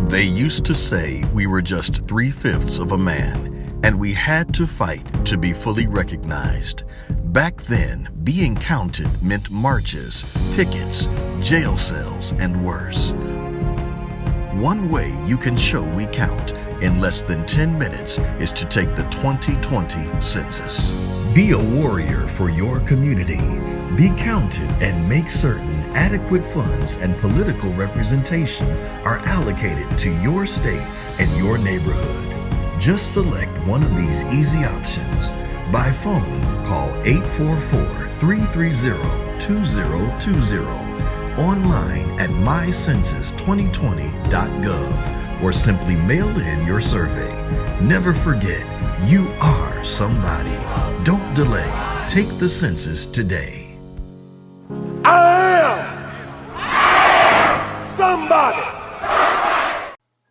They used to say we were just 3/5 of a man, and we had to fight to be fully recognized. Back then, being counted meant marches, pickets, jail cells, and worse. One way you can show we count in less than 10 minutes is to take the 2020 census. Be a warrior for your community. Be counted and make certain adequate funds and political representation are allocated to your state and your neighborhood. Just select one of these easy options. By phone, call 844-330-2020, online at mycensus2020.gov, or simply mail in your survey. Never forget, you are somebody. Don't delay. Take the census today. I am somebody.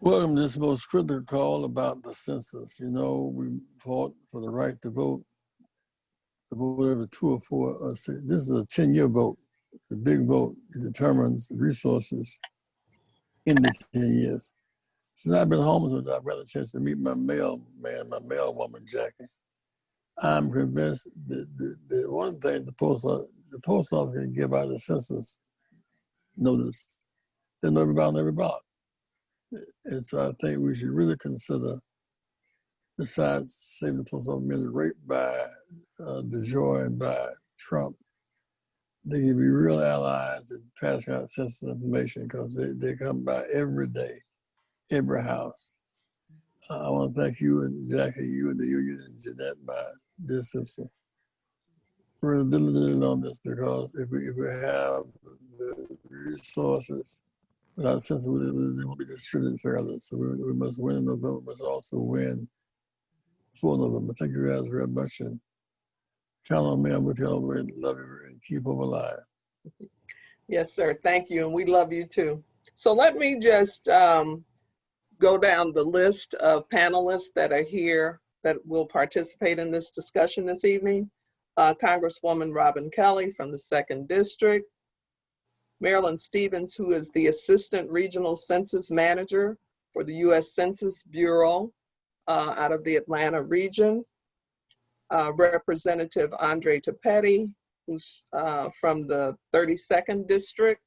Welcome to this most critical call about the census. You know, we fought for the right to vote every 2 or 4 or 6. This is a 10-year vote. The big vote. It determines the resources in the 10 years. Since I've been homeless, I've got a chance to meet my mailman, my mailwoman, Jackie. I'm convinced that the one thing the post office can give out the census notice, they know everybody on every block. And so I think we should really consider, besides saving the post office being raped by DeJoy and by Trump, they can be real allies in passing out sensitive information because they come by every day, every house. I want to thank you and Jackie, you and the union and Jeanette, my dear sister, for diligent on this, because if we have the resources, without sense, they won't be distributed fairly. So we must win in November, we must also win for November. Thank you guys very much, and count on me. I'm with you all the way. Love you and keep them alive. Yes, sir. Thank you, and we love you too. So let me just go down the list of panelists that are here that will participate in this discussion this evening. Congresswoman Robin Kelly from the 2nd District, Marilyn Stevens, who is the Assistant Regional Census Manager for the U.S. Census Bureau out of the Atlanta region, Representative Andre Tapetti, who's from the 32nd District,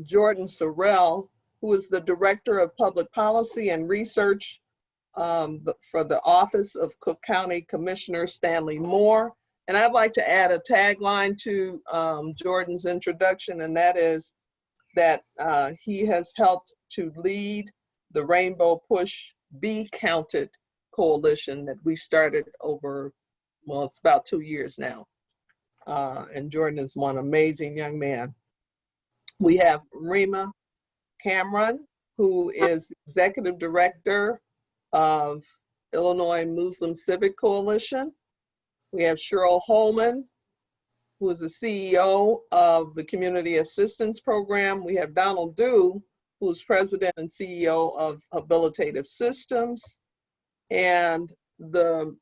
Jordan Sorrell, who is the Director of Public Policy and Research for the Office of Cook County Commissioner Stanley Moore. And I'd like to add a tagline to Jordan's introduction, and that is that he has helped to lead the Rainbow Push Be Counted coalition that we started over, well, it's about 2 years now. And Jordan is one amazing young man. We have Rima Cameron, who is Executive Director of Illinois Muslim Civic Coalition. We have Cheryl Holman, who is the CEO of the Community Assistance Program. We have Donald Dew, who is President and CEO of Habilitative Systems. And the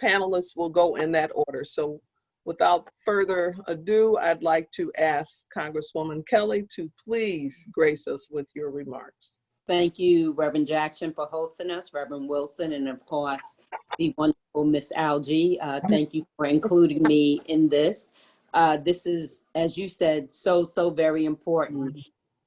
panelists will go in that order. So without further ado, I'd like to ask Congresswoman Kelly to please grace us with your remarks. Thank you, Reverend Jackson, for hosting us, Reverend Wilson, and of course, the wonderful Miss Algie. Thank you for including me in this. This is, as you said, so very important.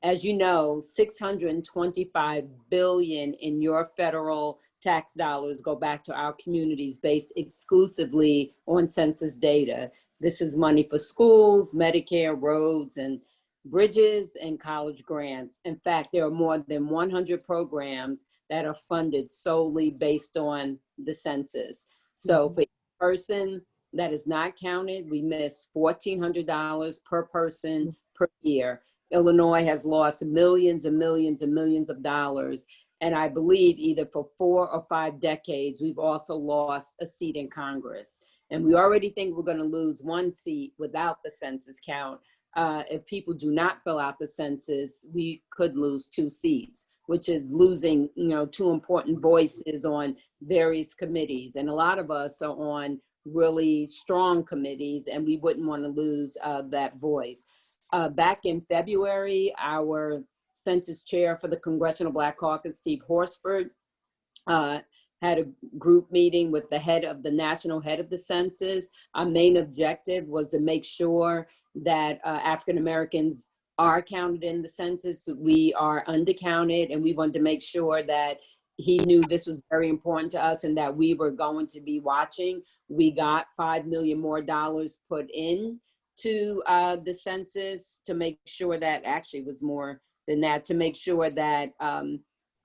As you know, $625 billion in your federal tax dollars go back to our communities based exclusively on census data. This is money for schools, Medicare, roads, and bridges, and college grants. In fact, there are more than 100 programs that are funded solely based on the census. So for each person that is not counted, we miss $1,400 per person per year. Illinois has lost millions and millions and millions of dollars. And I believe either for 4 or 5 decades, we've also lost a seat in Congress. And we already think we're going to lose 1 seat without the census count. If people do not fill out the census, we could lose 2 seats, which is losing, 2 important voices on various committees. And a lot of us are on really strong committees, and we wouldn't want to lose that voice. Back in February, our Census Chair for the Congressional Black Caucus, Steve Horsford, had a group meeting with the national head of the census. Our main objective was to make sure that African Americans are counted in the census. We are undercounted, and we wanted to make sure that he knew this was very important to us and that we were going to be watching. We got $5 million more put in to the census to make sure that, actually was more than that, to make sure that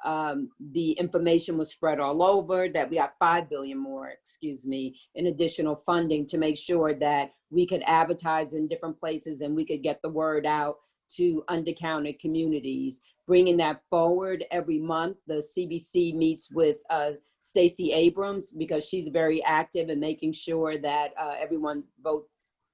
the information was spread all over, that we got $5 billion more, in additional funding to make sure that we could advertise in different places and we could get the word out to undercounted communities. Bringing that forward every month, the CBC meets with Stacey Abrams because she's very active in making sure that everyone votes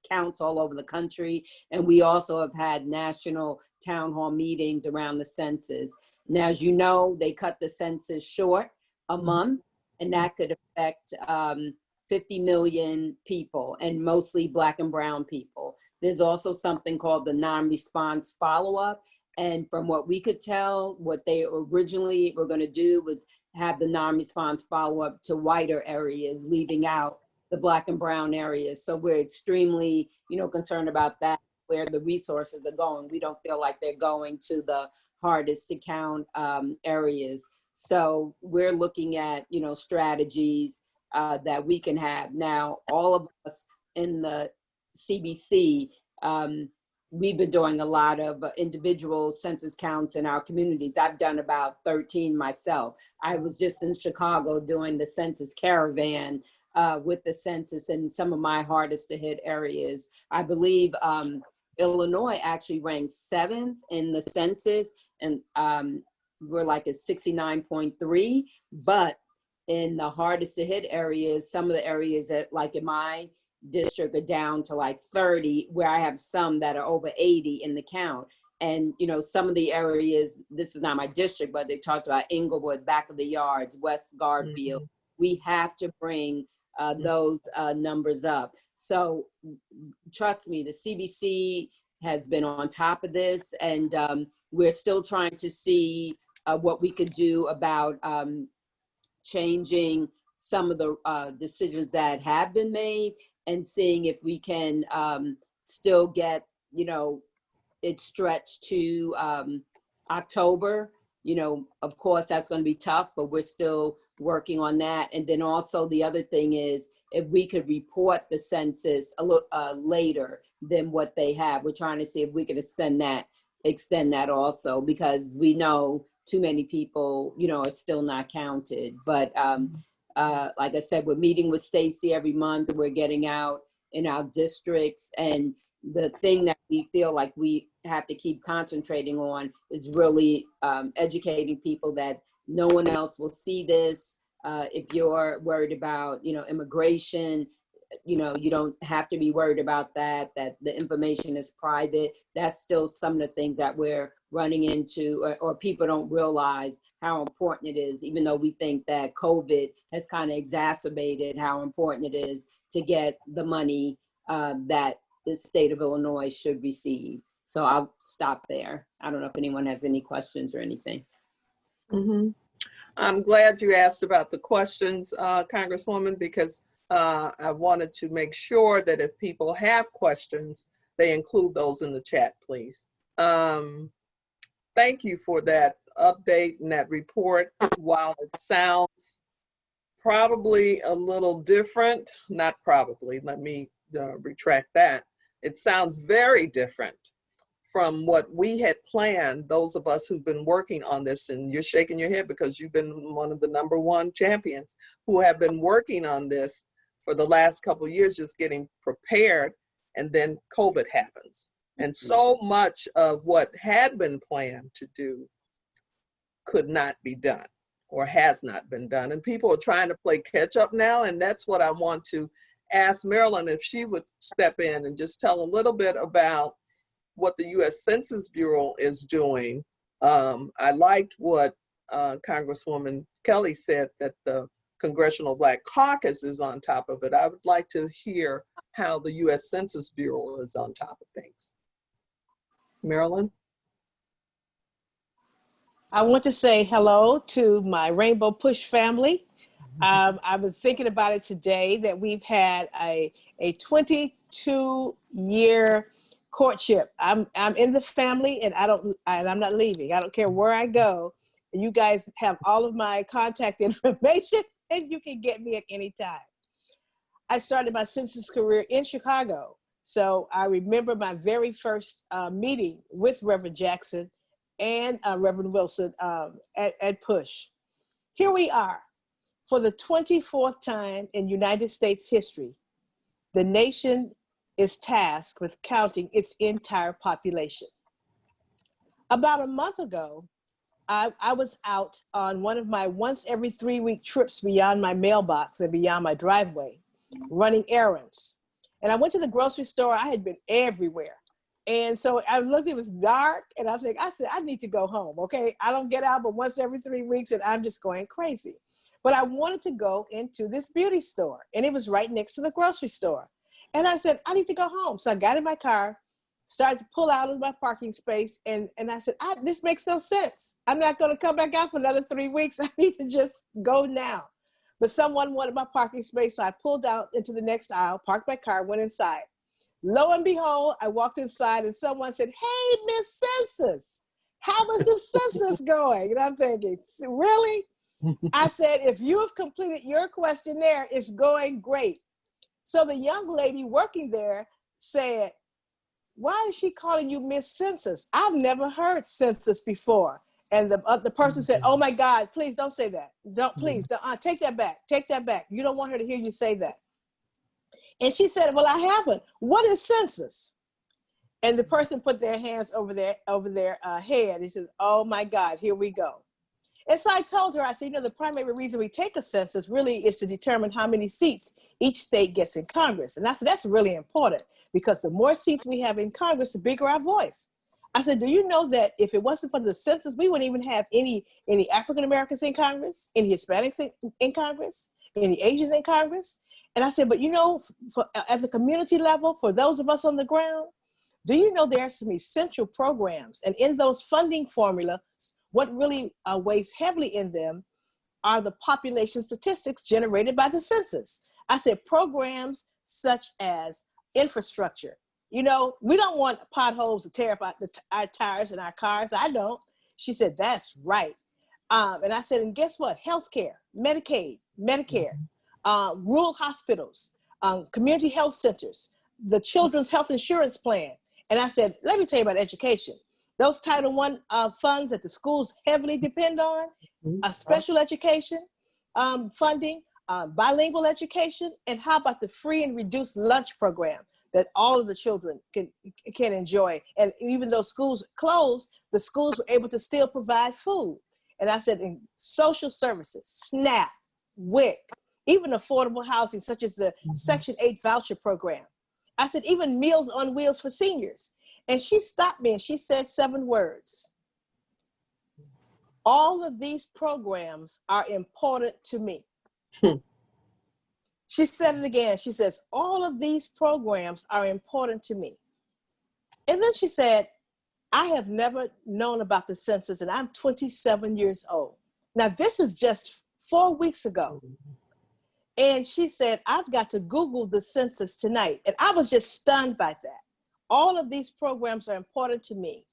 counts all over the country. And we also have had national town hall meetings around the census. Now, as you know, they cut the census short a month, and that could affect 50 million people, and mostly Black and brown people. There's also something called the non-response follow-up. And from what we could tell, what they originally were going to do was have the non-response follow-up to whiter areas, leaving out the Black and brown areas. So we're extremely, concerned about that, where the resources are going. We don't feel like they're going to the hardest to count areas. So we're looking at, strategies that we can have. Now, all of us in the CBC, we've been doing a lot of individual census counts in our communities. I've done about 13 myself. I was just in Chicago doing the census caravan with the census in some of my hardest to hit areas. I believe Illinois actually ranked 7th in the census, and we're like at 69.3, but in the hardest to hit areas, some of the areas that, like in my district, are down to like 30, where I have some that are over 80 in the count. And, some of the areas, this is not my district, but they talked about Inglewood, Back of the Yards, West Garfield. We have to bring those numbers up. So trust me, the CBC has been on top of this, and we're still trying to see what we could do about changing some of the decisions that have been made, and seeing if we can still get, it stretched to October. Of course, that's going to be tough, but we're still working on that. And then also the other thing is, if we could report the census a little later than what they have, we're trying to see if we could extend that also, because we know too many people, are still not counted. But like I said, we're meeting with Stacey every month. We're getting out in our districts, and the thing that we feel like we have to keep concentrating on is really educating people that no one else will see this. If you're worried about, immigration, you don't have to be worried about that the information is private. That's still some of the things that we're running into, or people don't realize how important it is, even though we think that COVID has kind of exacerbated how important it is to get the money that the state of Illinois should receive. So I'll stop there. I don't know if anyone has any questions or anything. I'm glad you asked about the questions, Congresswoman, because I wanted to make sure that if people have questions, they include those in the chat, please. Thank you for that update and that report. While it sounds probably a little different, not probably, let me retract that. It sounds very different from what we had planned, those of us who've been working on this. And you're shaking your head because you've been one of the #1 champions who have been working on this for the last couple of years, just getting prepared, and then COVID happens. And so much of what had been planned to do could not be done, or has not been done. And people are trying to play catch up now. And that's what I want to ask Marilyn if she would step in and just tell a little bit about what the U.S. Census Bureau is doing. I liked what Congresswoman Kelly said, that the Congressional Black Caucus is on top of it. I would like to hear how the U.S. Census Bureau is on top of things. Marilyn? I want to say hello to my Rainbow Push family. I was thinking about it today that we've had a 22-year courtship. I'm in the family, and I'm not leaving. I don't care where I go. You guys have all of my contact information, and you can get me at any time. I started my census career in Chicago, so I remember my very first meeting with Reverend Jackson and Reverend Wilson at Push. Here we are. For the 24th time in United States history, the nation is tasked with counting its entire population. About a month ago, I was out on one of my once every 3-week trips beyond my mailbox and beyond my driveway, running errands. And I went to the grocery store. I had been everywhere. And so I looked, it was dark, and I said, I need to go home, okay? I don't get out but once every 3 weeks, and I'm just going crazy. But I wanted to go into this beauty store, and it was right next to the grocery store. And I said, I need to go home. So I got in my car, started to pull out of my parking space, and I said, this makes no sense. I'm not going to come back out for another 3 weeks. I need to just go now. But someone wanted my parking space, so I pulled out into the next aisle, parked my car, went inside. Lo and behold, I walked inside, and someone said, hey, Miss Census, how is the census going? And I'm thinking, really? I said, if you have completed your questionnaire, it's going great. So the young lady working there said, why is she calling you Miss Census? I've never heard census before. And the person said, oh my God, please don't say that. Please, take that back. Take that back. You don't want her to hear you say that. And she said, well, I haven't. What is census? And the person put their hands over their head. He says, oh my God, here we go. And so I told her, I said, the primary reason we take a census really is to determine how many seats each state gets in Congress. And I said, that's really important, because the more seats we have in Congress, the bigger our voice. I said, do you know that if it wasn't for the census, we wouldn't even have any African-Americans in Congress, any Hispanics in Congress, any Asians in Congress? And I said, but at the community level, for those of us on the ground, do you know there are some essential programs? And in those funding formulas, what really weighs heavily in them are the population statistics generated by the census. I said programs such as infrastructure. We don't want potholes to tear up our tires in our cars. I don't. She said, that's right. And I said, and guess what? Healthcare, Medicaid, Medicare, rural hospitals, community health centers, the Children's Health Insurance Plan. And I said, let me tell you about education. Those Title I funds that the schools heavily depend on, special education funding, bilingual education, and how about the free and reduced lunch program that all of the children can enjoy? And even though schools closed, the schools were able to still provide food. And I said, in social services, SNAP, WIC, even affordable housing, such as the Section 8 voucher program. I said, even Meals on Wheels for seniors. And she stopped me and she said 7 words. All of these programs are important to me. She said it again. She says, all of these programs are important to me. And then she said, I have never known about the census, and I'm 27 years old. Now, this is just 4 weeks ago. And she said, I've got to Google the census tonight. And I was just stunned by that. All of these programs are important to me.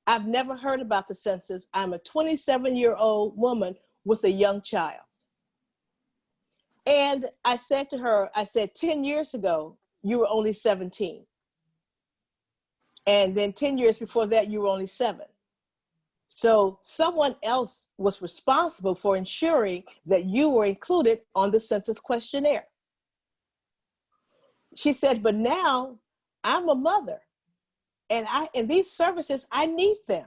I've never heard about the census. I'm a 27-year-old woman with a young child. And I said to her, 10 years ago, you were only 17. And then 10 years before that, you were only 7. So someone else was responsible for ensuring that you were included on the census questionnaire. She said, but now I'm a mother, and these services, I need them.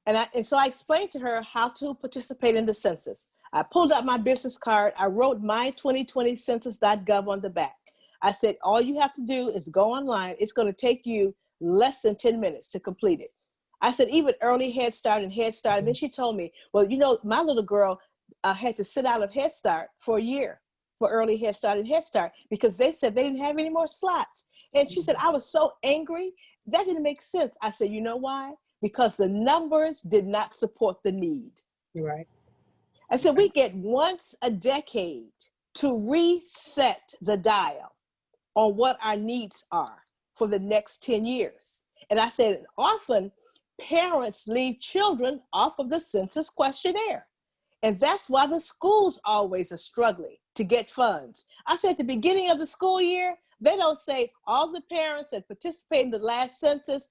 And so I explained to her how to participate in the census. I pulled out my business card. I wrote my2020census.gov on the back. I said, all you have to do is go online. It's going to take you less than 10 minutes to complete it. I said, even early Head Start and Head Start. And then she told me, well, my little girl had to sit out of Head Start for a year for early Head Start and Head Start because they said they didn't have any more slots. And she said, I was so angry. That didn't make sense. I said, you know why? because the numbers did not support the need. Right. I said, we get once a decade to reset the dial on what our needs are for the next 10 years. And I said, often parents leave children off of the census questionnaire. And that's why the schools always are struggling to get funds. I said at the beginning of the school year, they don't say all the parents that participated in the last census,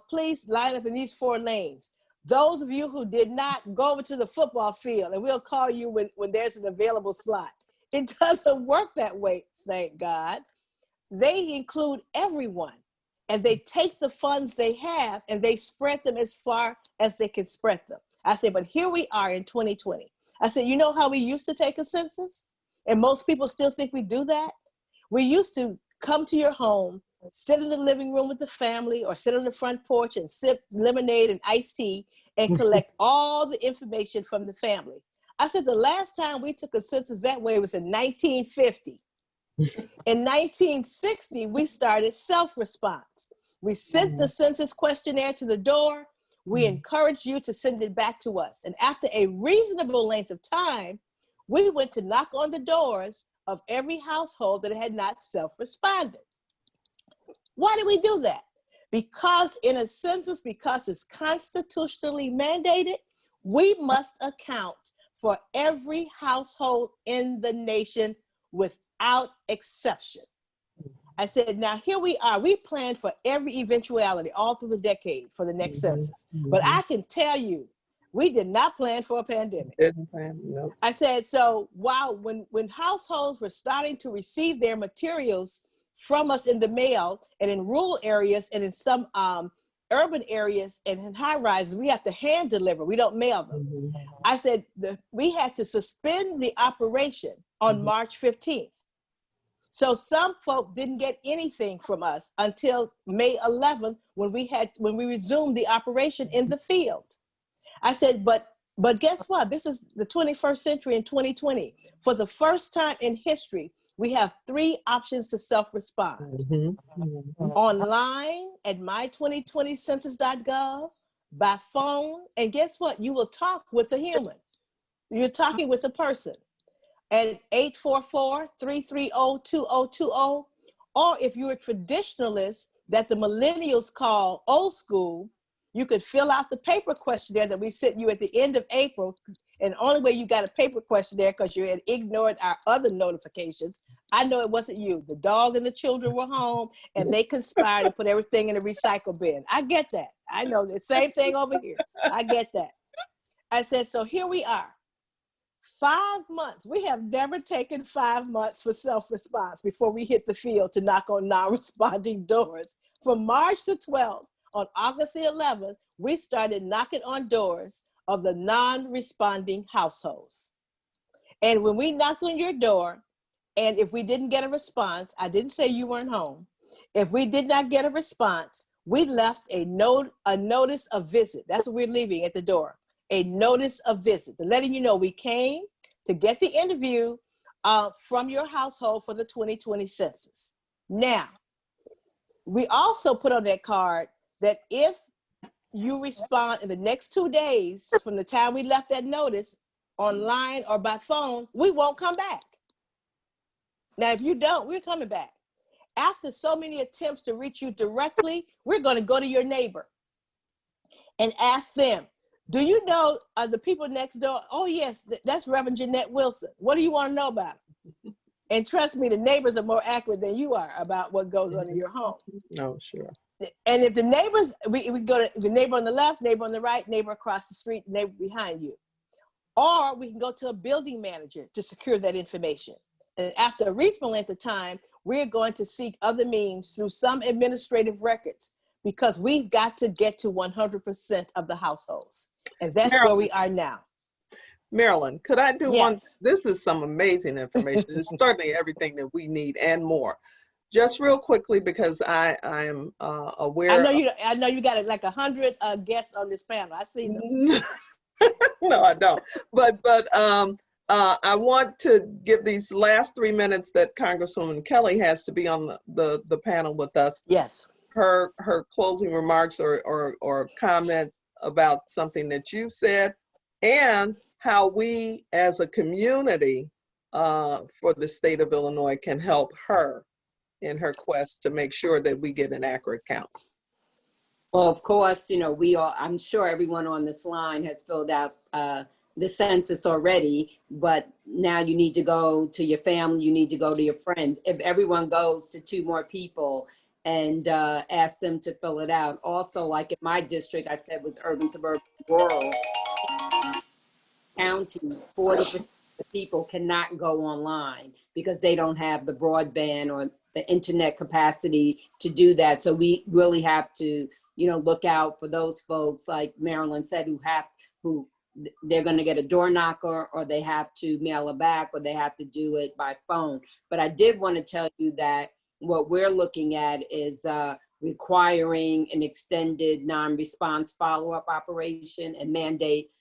please line up in these 4 lanes. Those of you who did not, go over to the football field and we'll call you when there's an available slot. It doesn't work that way, thank God. They include everyone and they take the funds they have and they spread them as far as they can spread them. I said, but here we are in 2020. I said, you know how we used to take a census? And most people still think we do that. We used to come to your home, sit in the living room with the family or sit on the front porch and sip lemonade and iced tea and collect all the information from the family. I said, the last time we took a census that way was in 1950. In 1960, we started self-response. We sent the census questionnaire to the door. We encouraged you to send it back to us. And after a reasonable length of time, we went to knock on the doors of every household that had not self-responded. Why did we do that? Because in a census, because it's constitutionally mandated, we must account for every household in the nation without exception. I said, now here we are. We planned for every eventuality all through the decade for the next census. But I can tell you, we did not plan for a pandemic. Didn't plan, no. I said, so while when households were starting to receive their materials from us in the mail and in rural areas and in some urban areas and in high rises, we have to hand deliver. We don't mail them. I said we had to suspend the operation on March 15th. So some folk didn't get anything from us until May 11th when we resumed the operation in the field. I said, but guess what? This is the 21st century in 2020. For the first time in history, we have 3 options to self-respond. Online at my2020census.gov, by phone, and guess what? You will talk with a human. You're talking with a person at 844-330-2020, or if you're a traditionalist that the millennials call old school, you could fill out the paper questionnaire that we sent you at the end of April. And the only way you got a paper questionnaire because you had ignored our other notifications. I know it wasn't you. The dog and the children were home and they conspired to put everything in the recycle bin. I get that. I know the same thing over here. I get that. I said, so here we are. 5 months. We have never taken 5 months for self-response before we hit the field to knock on non-responding doors. From March the 12th, on August the 11th, we started knocking on doors of the non-responding households. And when we knocked on your door, and if we didn't get a response, I didn't say you weren't home. If we did not get a response, we left a notice of visit. That's what we're leaving at the door. A notice of visit, letting you know we came to get the interview from your household for the 2020 census. Now, we also put on that card that if you respond in the next 2 days from the time we left that notice, online or by phone, we won't come back. Now, if you don't, we're coming back. After so many attempts to reach you directly, we're going to go to your neighbor and ask them, do you know the people next door? Oh, yes, that's Reverend Jeanette Wilson. What do you want to know about it? And trust me, the neighbors are more accurate than you are about what goes on in your home. Oh, sure. And if the neighbors, we go to the neighbor on the left, neighbor on the right, neighbor across the street, neighbor behind you. Or we can go to a building manager to secure that information. And after a reasonable length of time, we're going to seek other means through some administrative records because we've got to get to 100% of the households. And that's where we are now. Marilyn, could I do Yes. one? This is some amazing information. It's certainly everything that we need and more. Just real quickly, because I am aware. I know you got like 100 guests on this panel. I see them. No, I don't. But I want to give these last 3 minutes that Congresswoman Kelly has to be on the panel with us. Yes. her closing remarks or comments about something that you said, and how we as a community for the state of Illinois can help her in her quest to make sure that we get an accurate count. Well, of course, we all, I'm sure everyone on this line has filled out the census already, but now you need to go to your family, you need to go to your friends. If everyone goes to 2 more people and ask them to fill it out. Also, like in my district, I said was urban, suburban, rural county, 40% of the people cannot go online because they don't have the broadband or the internet capacity to do that. So we really have to, look out for those folks, like Marilyn said, who they're going to get a door knocker, or they have to mail it back, or they have to do it by phone. But I did want to tell you that what we're looking at is requiring an extended non-response follow-up operation and mandate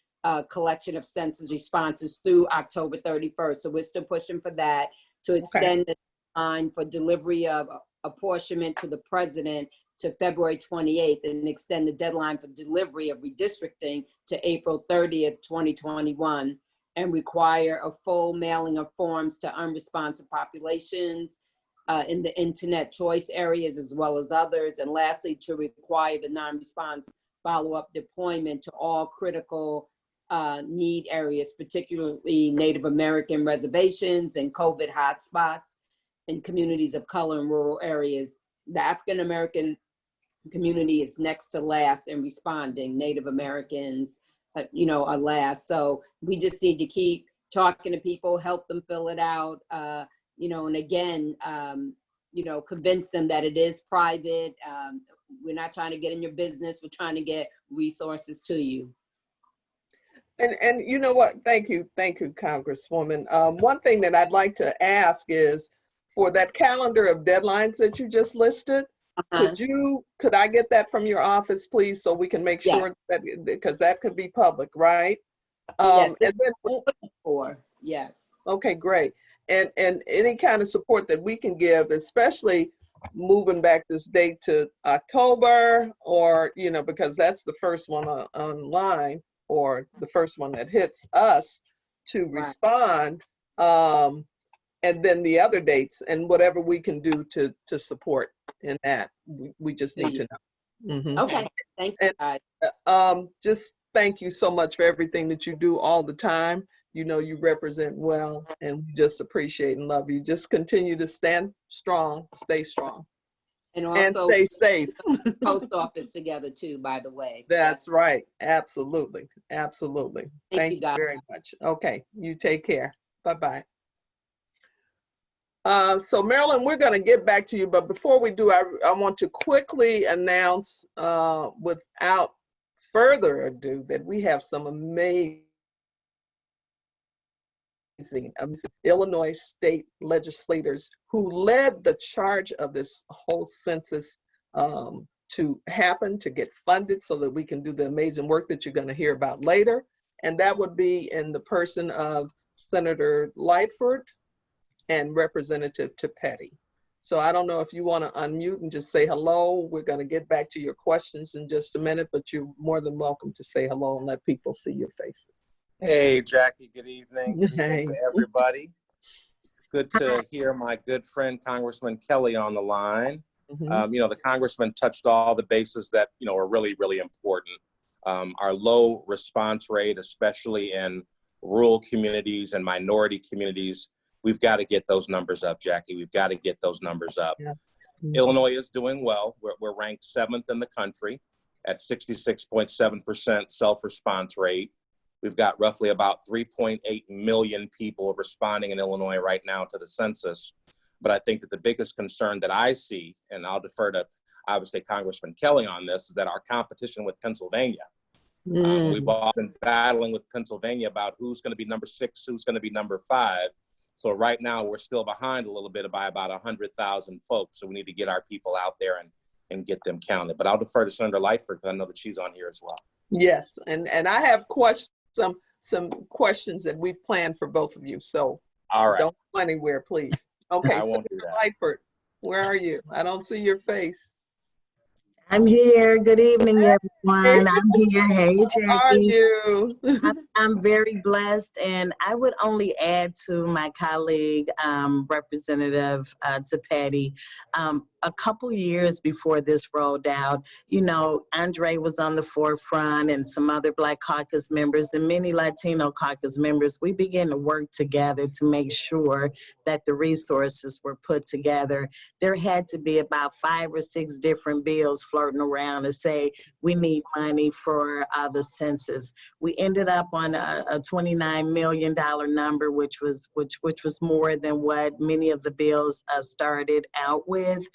collection of census responses through October 31st. So we're still pushing for that, to extend the time for delivery of apportionment to the president to February 28th, and extend the deadline for delivery of redistricting to April 30th, 2021, and require a full mailing of forms to unresponsive populations in the internet choice areas as well as others. And lastly, to require the non-response follow-up deployment to all critical need areas, particularly Native American reservations and COVID hotspots in communities of color and rural areas. The African American community is next to last in responding. Native Americans, are last. So we just need to keep talking to people, help them fill it out, and again, convince them that it is private. We're not trying to get in your business. We're trying to get resources to you. And you know what? Thank you, Congresswoman. One thing that I'd like to ask is, for that calendar of deadlines that you just listed, could I get that from your office, please, so we can make sure that, because that could be public, right? Yes. And then, yes. Okay, great. And any kind of support that we can give, especially moving back this date to October, or, because that's the first one online, or the first one that hits us to respond. And then the other dates, and whatever we can do to support in that, we just need to know. Mm-hmm. Okay, thank you, guys. Just thank you so much for everything that you do all the time. You represent well, and we just appreciate and love you. Just continue to stand strong, stay strong, and also stay safe. Post office together too, by the way. That's right. Absolutely. Thank you guys very much. Okay, you take care. Bye-bye. So Marilyn, we're going to get back to you, but before we do, I want to quickly announce, without further ado, that we have some amazing Illinois state legislators who led the charge of this whole census to happen, to get funded so that we can do the amazing work that you're going to hear about later. And that would be in the person of Senator Lightfoot and Representative Tipetti. So I don't know if you want to unmute and just say hello. We're going to get back to your questions in just a minute, but you're more than welcome to say hello and let people see your faces. Hey, Jackie, good evening. Good evening to everybody. It's good to hear my good friend, Congressman Kelly, on the line. Mm-hmm. The congressman touched all the bases that, are really, really important. Our low response rate, especially in rural communities and minority communities, we've got to get those numbers up, Jackie. We've got to get those numbers up. Yeah. Mm-hmm. Illinois is doing well. We're ranked 7th in the country at 66.7% self-response rate. We've got roughly about 3.8 million people responding in Illinois right now to the census. But I think that the biggest concern that I see, and I'll defer to obviously Congressman Kelly on this, is that our competition with Pennsylvania. We've all been battling with Pennsylvania about who's going to be number 6, who's going to be number 5. So right now we're still behind a little bit by about 100,000 folks. So we need to get our people out there and get them counted. But I'll defer to Senator Lightfoot because I know that she's on here as well. Yes, and I have some questions that we've planned for both of you. So all right, don't go anywhere, please. Okay, I won't Senator do that. Lightfoot, where are you? I don't see your face. I'm here. Good evening, everyone. I'm here. Hey, How are Jackie. you? I'm very blessed, and I would only add to my colleague, Representative Patty. A couple years before this rolled out, you know, Andre was on the forefront, and some other Black Caucus members and many Latino Caucus members. We began to work together to make sure that the resources were put together. There had to be about 5 or 6 different bills floating around to say we need money for the census. We ended up on a $29 million number, which was more than what many of the bills started out with.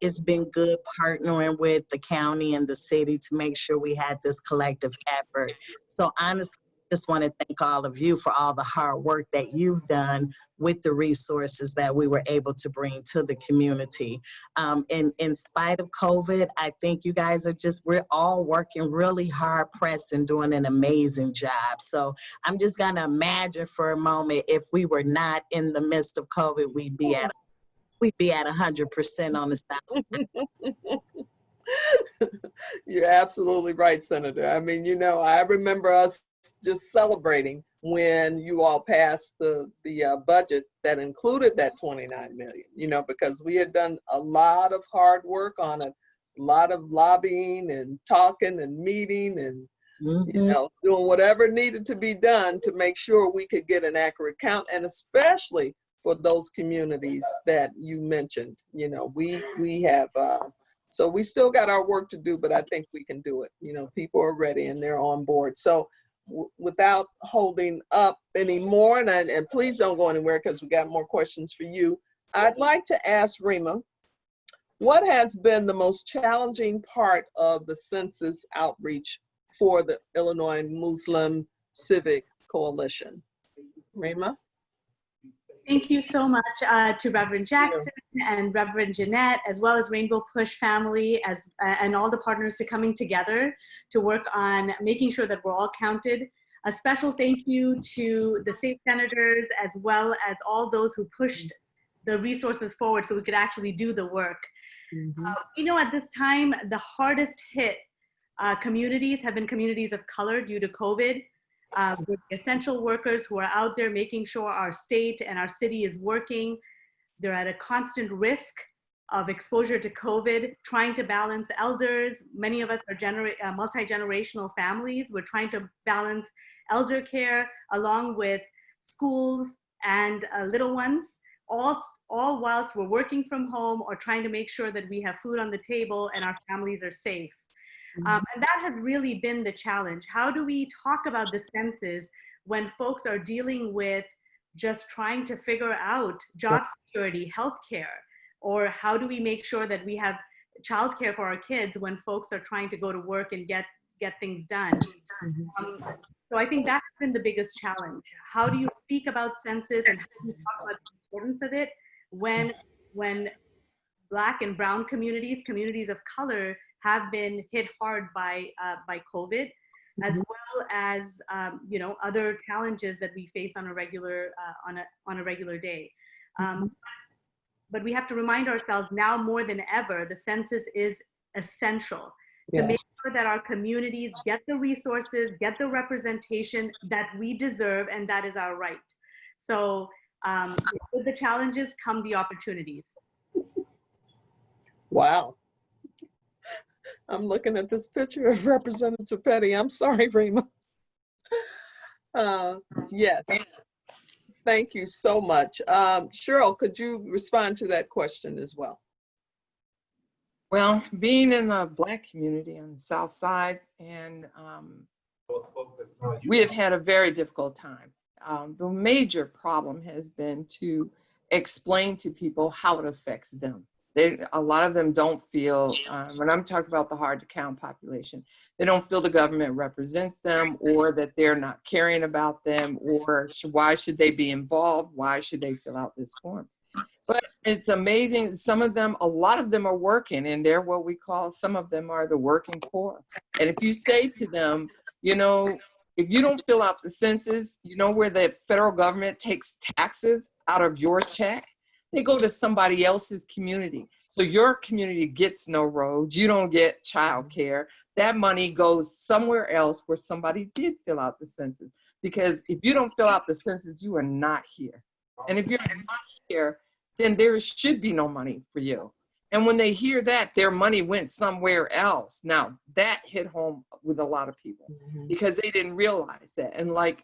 It's been good partnering with the county and the city to make sure we had this collective effort. So honestly, I just want to thank all of you for all the hard work that you've done with the resources that we were able to bring to the community. In spite of COVID, I think you guys we're all working really hard pressed and doing an amazing job. So I'm just gonna imagine for a moment, if we were not in the midst of COVID, we'd be at 100% on the south side. You're absolutely right, Senator. I mean, you know, I remember us just celebrating when you all passed the budget that included that 29 million, you know, because we had done a lot of hard work on it, a lot of lobbying and talking and meeting and, you know, doing whatever needed to be done to make sure we could get an accurate count, and especially for those communities that you mentioned. You know, we have, so we still got our work to do, but I think we can do it. You know, people are ready and they're on board. So without holding up anymore, and please don't go anywhere because we got more questions for you, I'd like to ask Rima, what has been the most challenging part of the census outreach for the Illinois Muslim Civic Coalition? Rima? Thank you so much to Reverend Jackson and Reverend Jeanette, as well as Rainbow Push family, and all the partners to coming together to work on making sure that we're all counted. A special thank you to the state senators, as well as all those who pushed the resources forward so we could actually do the work. You know, at this time, the hardest hit communities have been communities of color due to COVID. With essential workers who are out there making sure our state and our city is working. They're at a constant risk of exposure to COVID, trying to balance elders. Many of us are multi-generational families. We're trying to balance elder care along with schools and little ones, all whilst we're working from home or trying to make sure that we have food on the table and our families are safe. And that has really been the challenge. How do we talk about the census when folks are dealing with just trying to figure out job security, healthcare, or how do we make sure that we have childcare for our kids when folks are trying to go to work and get things done? So I think that's been the biggest challenge. How do you speak about census and how do you talk about the importance of it when Black and brown communities, communities of color, have been hit hard by COVID, as well as you know, other challenges that we face on a regular day. But we have to remind ourselves now more than ever, the census is essential to make sure that our communities get the resources, get the representation that we deserve, and that is our right. So with the challenges come the opportunities. Wow. I'm looking at this picture of Representative Petty. I'm sorry, Rima. Yes, thank you so much. Cheryl, could you respond to that question as well? Well, being in the Black community on the South Side, and we have had a very difficult time. The major problem has been to explain to people how it affects them. A lot of them don't feel, when I'm talking about the hard to count population, they don't feel the government represents them, or that they're not caring about them, or why should they be involved? Why should they fill out this form? But it's amazing. Some of them, a lot of them are working, and they're what we call, some of them are the working poor. And if you say to them, you know, if you don't fill out the census, you know where the federal government takes taxes out of your check? They go to somebody else's community. So your community gets no roads. You don't get childcare. That money goes somewhere else where somebody did fill out the census. Because if you don't fill out the census, you are not here. And if you're not here, then there should be no money for you. And when they hear that, their money went somewhere else. Now, that hit home with a lot of people because they didn't realize that. And like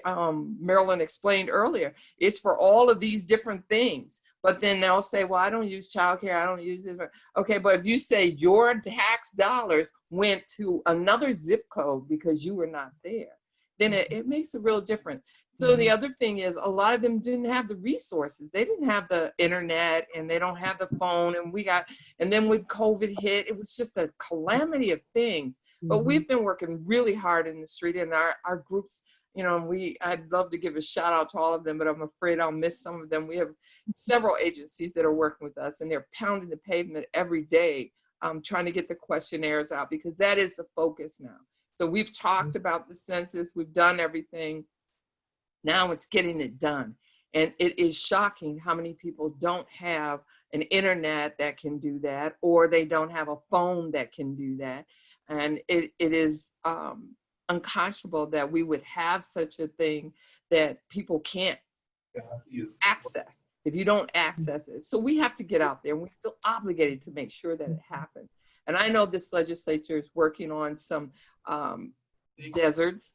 Marilyn explained earlier, it's for all of these different things. But then they'll say, well, I don't use childcare. I don't use this. Okay, but if you say your tax dollars went to another zip code because you were not there, then it makes a real difference. So the other thing is a lot of them didn't have the resources. They didn't have the internet and they don't have the phone. And then when COVID hit, it was just a calamity of things. But we've been working really hard in the street, and our groups, you know, I'd love to give a shout out to all of them, but I'm afraid I'll miss some of them. We have several agencies that are working with us, and they're pounding the pavement every day, trying to get the questionnaires out, because that is the focus now. So we've talked about the census, we've done everything. Now it's getting it done. And it is shocking how many people don't have an internet that can do that, or they don't have a phone that can do that. And it is unconscionable that we would have such a thing that people can't access if you don't access it. So we have to get out there, and we feel obligated to make sure that it happens. And I know this legislature is working on some deserts,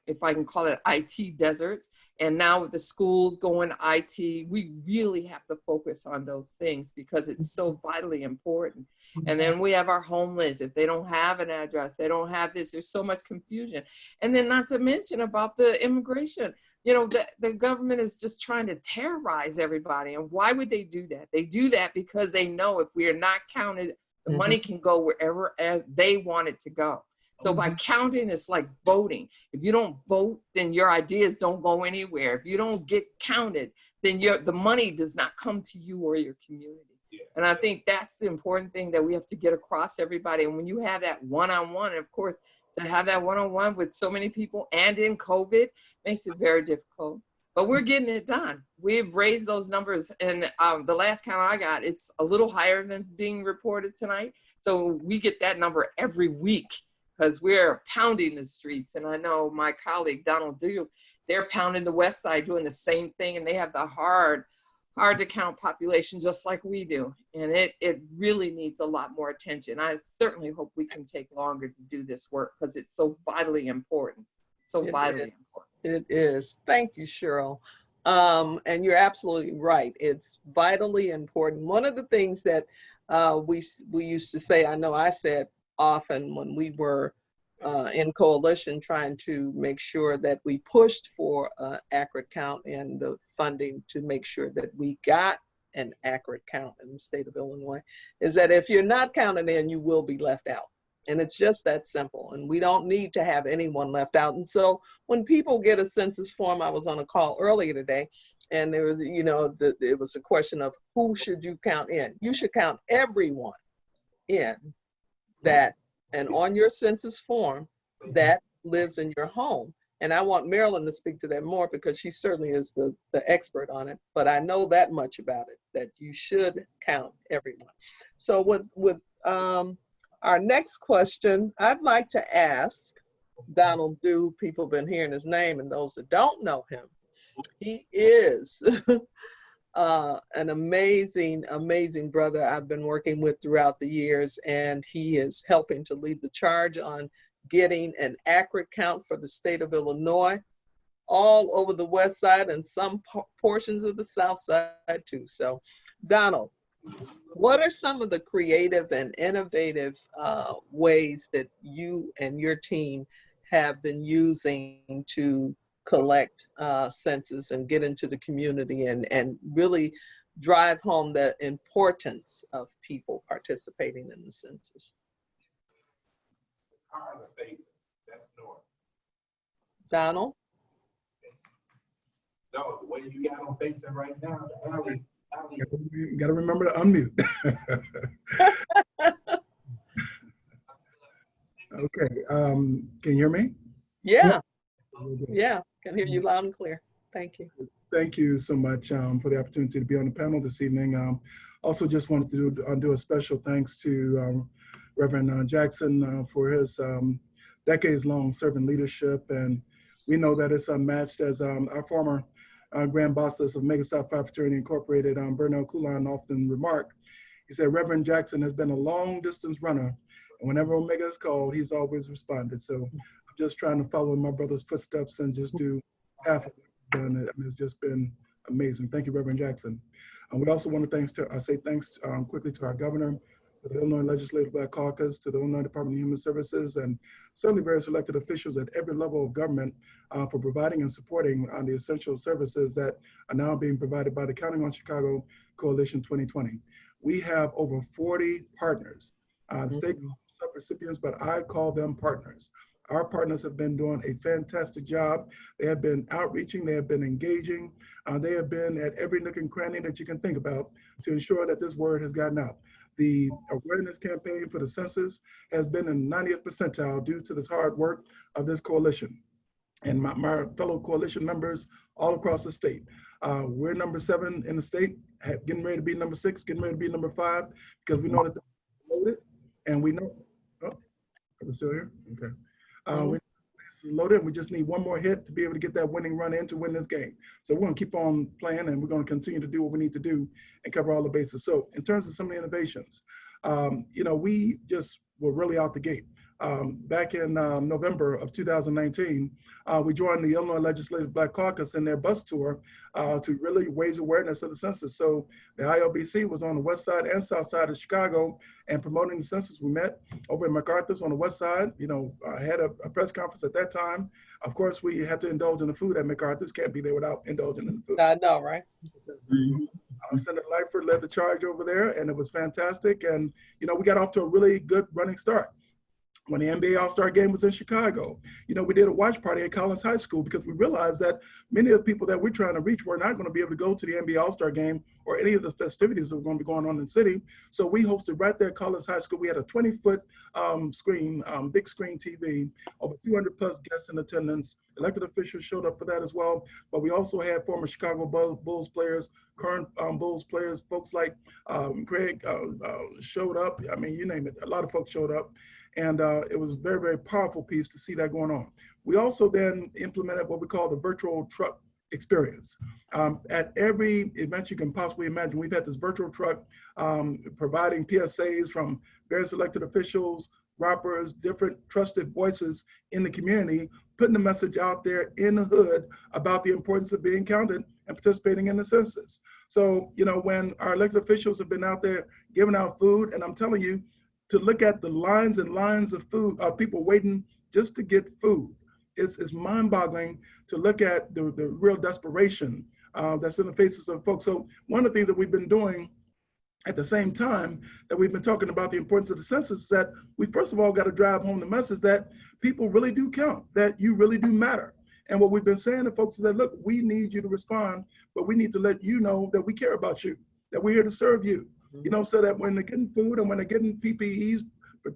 if I can call it IT deserts. And now with the schools going IT, we really have to focus on those things because it's so vitally important. And then we have our homeless. If they don't have an address, they don't have this, there's so much confusion. And then not to mention about the immigration. You know, the government is just trying to terrorize everybody. And why would they do that? They do that because they know if we are not counted, the money can go wherever they want it to go. So by counting, it's like voting. If you don't vote, then your ideas don't go anywhere. If you don't get counted, then the money does not come to you or your community. Yeah. And I think that's the important thing that we have to get across everybody. And when you have that one-on-one, of course, to have that one-on-one with so many people and in COVID makes it very difficult. But we're getting it done. We've raised those numbers. And the last count I got, it's a little higher than being reported tonight. So we get that number every week, because we're pounding the streets. And I know my colleague, Donald Duke, they're pounding the West Side doing the same thing. And they have the hard to count population just like we do. And it really needs a lot more attention. I certainly hope we can take longer to do this work because it's so vitally important. So vitally important. It is. Thank you, Cheryl. And you're absolutely right. It's vitally important. One of the things that we used to say, I know I said often when we were in coalition trying to make sure that we pushed for an accurate count and the funding to make sure that we got an accurate count in the state of Illinois, is that if you're not counted in, you will be left out. And it's just that simple. And we don't need to have anyone left out. And so when people get a census form, I was on a call earlier today, and there was, you know, it was a question of who should you count in? You should count everyone in that, and on your census form that lives in your home. And I want Marilyn to speak to that more because she certainly is the expert on it, but I know that much about it, that you should count everyone. So with our next question, I'd like to ask Donald Duke. People have been hearing his name, and those that don't know him, he is an amazing, amazing brother I've been working with throughout the years, and he is helping to lead the charge on getting an accurate count for the state of Illinois, all over the West Side and some portions of the South Side too. So, Donald, what are some of the creative and innovative ways that you and your team have been using to collect census and get into the community and really drive home the importance of people participating in the census? Donald? No, the way you got on Facebook right now, you gotta remember to unmute. Okay, can you hear me? Yeah, yeah, can hear you loud and clear. Thank you. Thank you so much for the opportunity to be on the panel this evening. Also just wanted to do a special thanks to Reverend Jackson for his decades-long servant leadership. And we know that it's unmatched, as our former Grand Bosses of Omega Psi Phi Fraternity Incorporated, Bernal Coulon, often remarked. He said, Reverend Jackson has been a long-distance runner, and whenever Omega is called, he's always responded. So I'm just trying to follow in my brother's footsteps and just do half of what he's done. I mean, it's just been amazing. Thank you, Reverend Jackson. We also want to say thanks quickly to our governor, to the Illinois Legislative Black Caucus, to the Illinois Department of Human Services, and certainly various elected officials at every level of government for providing and supporting the essential services that are now being provided by the Counting on Chicago Coalition 2020. We have over 40 partners. The state calls them sub-recipients, but I call them partners. Our partners have been doing a fantastic job. They have been outreaching, they have been engaging, they have been at every nook and cranny that you can think about to ensure that this word has gotten out. The awareness campaign for the census has been in the 90th percentile due to this hard work of this coalition. And my fellow coalition members all across the state. We're number 7 in the state, getting ready to be number 6, getting ready to be number 5, because we know that they're loaded, and we know, oh, are we still here? Okay. We know this is loaded, and we just need one more hit to be able to get that winning run in to win this game. So we're gonna keep on playing, and we're gonna continue to do what we need to do and cover all the bases. So in terms of some of the innovations, you know, we just were really out the gate. Back in November of 2019, we joined the Illinois Legislative Black Caucus in their bus tour to really raise awareness of the census. So the ILBC was on the west side and south side of Chicago and promoting the census. We met over at MacArthur's on the west side. You know, I had a press conference at that time. Of course, we had to indulge in the food at MacArthur's. Can't be there without indulging in the food. I know, right? Senator Lightfoot led the charge over there, and it was fantastic. And, you know, we got off to a really good running start. When the NBA All-Star Game was in Chicago, you know, we did a watch party at Collins High School because we realized that many of the people that we're trying to reach were not going to be able to go to the NBA All-Star Game or any of the festivities that were going to be going on in the city. So we hosted right there at Collins High School. We had a 20-foot screen, big screen TV, over 200 plus guests in attendance. Elected officials showed up for that as well. But we also had former Chicago Bulls players, current Bulls players, folks like Craig showed up. I mean, you name it, a lot of folks showed up. And it was a very, very powerful piece to see that going on. We also then implemented what we call the virtual truck experience. At every event you can possibly imagine, we've had this virtual truck providing PSAs from various elected officials, rappers, different trusted voices in the community, putting the message out there in the hood about the importance of being counted and participating in the census. So, you know, when our elected officials have been out there giving out food, and I'm telling you, to look at the lines and lines of food, people waiting just to get food. It's mind-boggling to look at the real desperation that's in the faces of folks. So one of the things that we've been doing at the same time that we've been talking about the importance of the census is that we first of all got to drive home the message that people really do count, that you really do matter. And what we've been saying to folks is that, look, we need you to respond, but we need to let you know that we care about you, that we're here to serve you. You know, so that when they're getting food and when they're getting PPEs,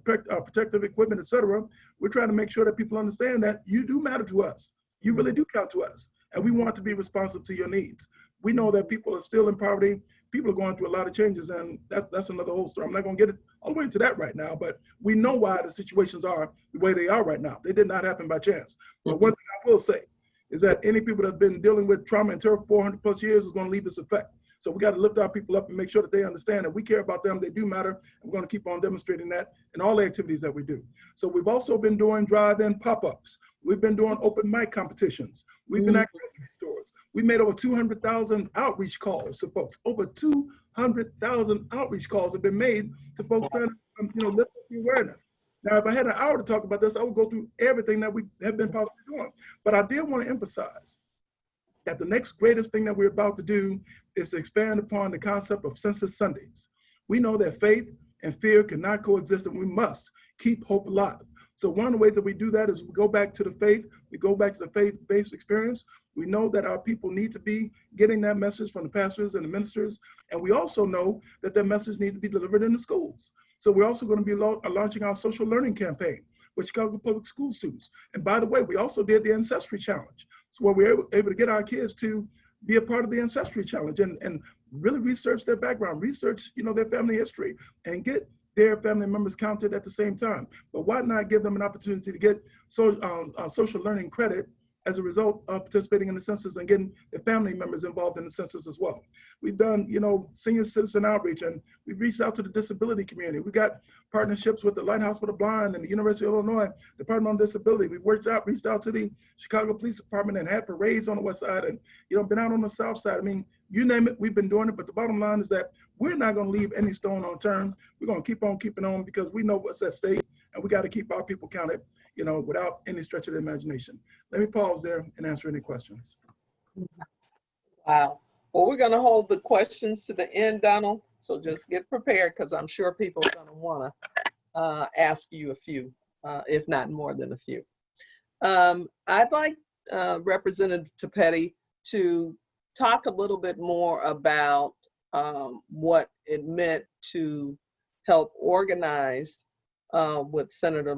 protective equipment, et cetera, we're trying to make sure that people understand that you do matter to us. You really do count to us. And we want to be responsive to your needs. We know that people are still in poverty. People are going through a lot of changes, and that's another whole story. I'm not going to get it all the way into that right now, but we know why the situations are the way they are right now. They did not happen by chance. But one thing I will say is that any people that have been dealing with trauma and terror for 400 plus years is going to leave this effect. So we got to lift our people up and make sure that they understand that we care about them, they do matter, and we're going to keep on demonstrating that in all the activities that we do. So we've also been doing drive-in pop-ups. We've been doing open mic competitions. We've been at grocery stores. We made over 200,000 outreach calls to folks. Over 200,000 outreach calls have been made to folks trying to, you know, lift up the awareness. Now, if I had an hour to talk about this, I would go through everything that we have been possibly doing. But I did want to emphasize that the next greatest thing that we're about to do is to expand upon the concept of Census Sundays. We know that faith and fear cannot coexist, and we must keep hope alive. So one of the ways that we do that is we go back to the faith, we go back to the faith-based experience. We know that our people need to be getting that message from the pastors and the ministers, and we also know that that message needs to be delivered in the schools. So we're also going to be launching our social learning campaign with Chicago Public School students. And by the way, we also did the Ancestry Challenge. So where we were able to get our kids to be a part of the Ancestry Challenge and really research their background, research, their family history, and get their family members counted at the same time. But why not give them an opportunity to get social learning credit as a result of participating in the census and getting the family members involved in the census as well? We've done, senior citizen outreach, and we've reached out to the disability community. We got partnerships with the Lighthouse for the Blind and the University of Illinois Department on Disability. We've reached out to the Chicago Police Department and had parades on the west side and, been out on the south side. I mean, you name it, we've been doing it. But the bottom line is that we're not going to leave any stone unturned. We're going to keep on keeping on because we know what's at stake, and we got to keep our people counted, without any stretch of the imagination. Let me pause there and answer any questions. Wow. Well, we're going to hold the questions to the end, Donald. So just get prepared, because I'm sure people are going to want to ask you a few, if not more than a few. I'd like Representative Topetti to talk a little bit more about what it meant to help organize with Senator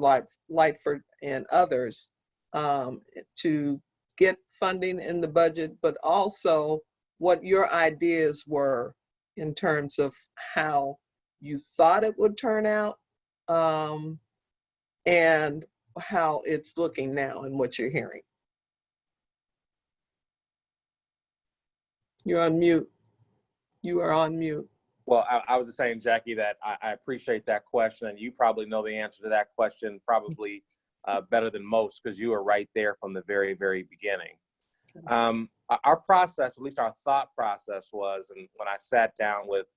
Lightfoot and others to get funding in the budget, but also what your ideas were in terms of how you thought it would turn out, and how it's looking now and what you're hearing. You're on mute. You are on mute. Well, I was just saying, Jackie, that I appreciate that question, and you probably know the answer to that question probably better than most, because you were right there from the very, very beginning. Our process, at least our thought process was, and when I sat down with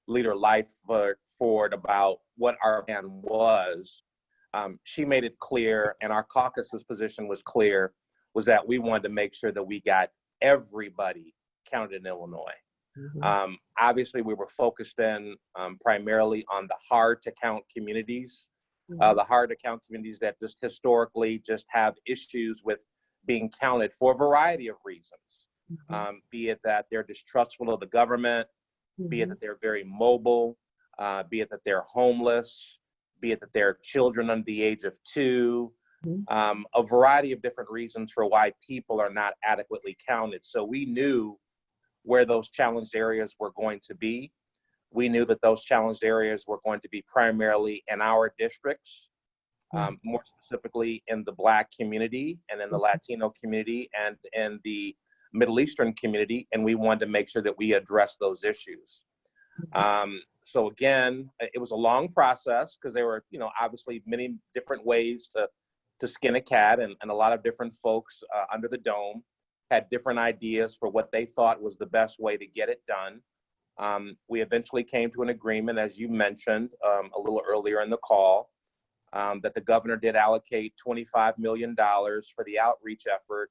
Leader Lightfoot about what our plan was, she made it clear, and our caucus's position was clear, was that we wanted to make sure that we got everybody counted in Illinois. Mm-hmm. Obviously, we were focused in primarily on the hard to count communities, the hard to count communities that just historically just have issues with being counted for a variety of reasons, be it that they're distrustful of the government, be it that they're very mobile, be it that they're homeless, be it that they're children under the age of 2, a variety of different reasons for why people are not adequately counted. So we knew where those challenged areas were going to be. We knew that those challenged areas were going to be primarily in our districts, more specifically in the Black community and in the Latino community and in the Middle Eastern community, and we wanted to make sure that we address those issues. So again, it was a long process because there were, obviously many different ways to skin a cat, and a lot of different folks under the dome had different ideas for what they thought was the best way to get it done. We eventually came to an agreement, as you mentioned a little earlier in the call, that the governor did allocate $25 million for the outreach effort,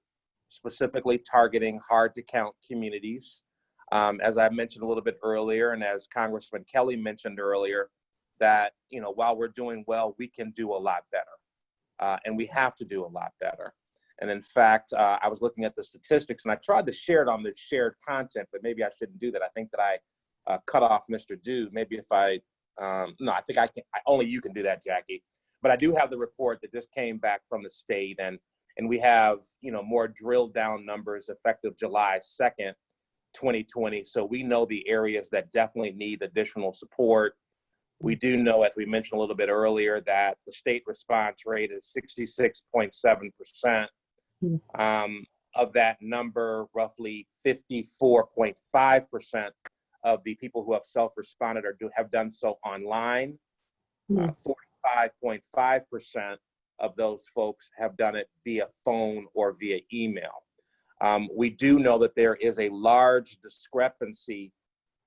specifically targeting hard to count communities. As I mentioned a little bit earlier, and as Congressman Kelly mentioned earlier, that, while we're doing well, we can do a lot better. And we have to do a lot better. And in fact, I was looking at the statistics, and I tried to share it on the shared content, but maybe I shouldn't do that. I think that I cut off Mr. Dew. Maybe if no, I think I can, only you can do that, Jackie. But I do have the report that just came back from the state, and we have, more drilled down numbers effective July 2nd, 2020. So we know the areas that definitely need additional support. We do know, as we mentioned a little bit earlier, that the state response rate is 66.7%. Of that number, roughly 54.5% of the people who have self-responded have done so online. 45.5% of those folks have done it via phone or via email. We do know that there is a large discrepancy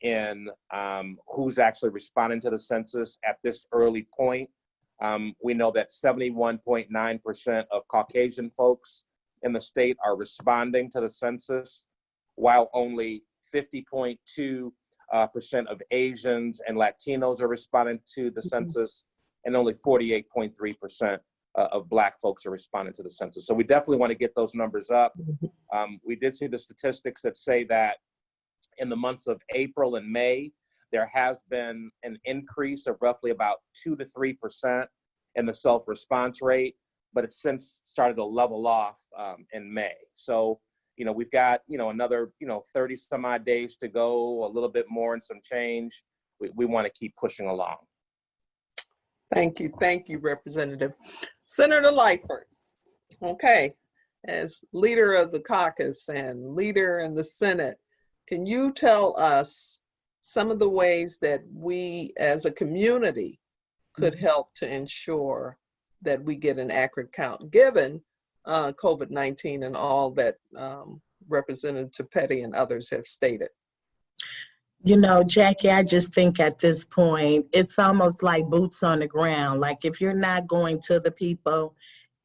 in who's actually responding to the census at this early point. We know that 71.9% of Caucasian folks in the state are responding to the census, while only 50.2% of Asians and Latinos are responding to the census, and only 48.3% of Black folks are responding to the census. So we definitely want to get those numbers up. We did see the statistics that say that in the months of April and May, there has been an increase of roughly about 2 to 3% in the self-response rate, but it's since started to level off in May. So we've got, another, 30 some odd days to go, a little bit more and some change. We want to keep pushing along. Thank you, Representative. Senator Lightford. Okay, as leader of the caucus and leader in the Senate, can you tell us some of the ways that we as a community could help to ensure that we get an accurate count, given COVID-19 and all that Representative Petty and others have stated? Jackie, I just think at this point, it's almost like boots on the ground. Like if you're not going to the people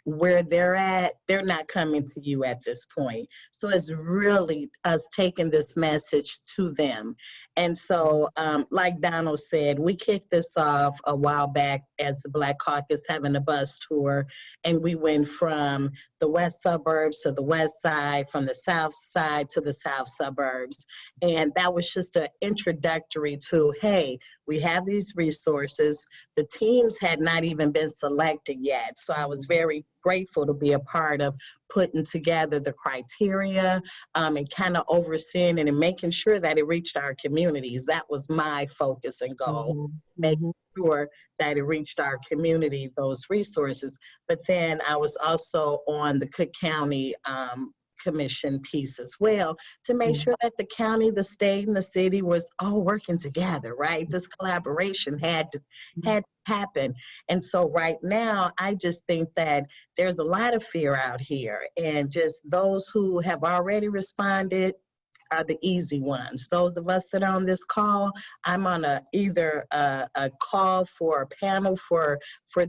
where they're at, they're not coming to you at this point. So it's really us taking this message to them. And so, like Donald said, we kicked this off a while back as the Black Caucus having a bus tour, and we went from the west suburbs to the west side, from the south side to the south suburbs. And that was just an introductory to, hey, we have these resources. The teams had not even been selected yet. So I was very grateful to be a part of putting together the criteria and kind of overseeing it and making sure that it reached our communities. That was my focus and goal, making sure that it reached our community, those resources. But then I was also on the Cook County Commission piece as well, to make sure that the county, the state, and the city was all working together, right? This collaboration had to happen. And so right now, I just think that there's a lot of fear out here, and just those who have already responded are the easy ones. Those of us that are on this call, I'm on either a call for a panel for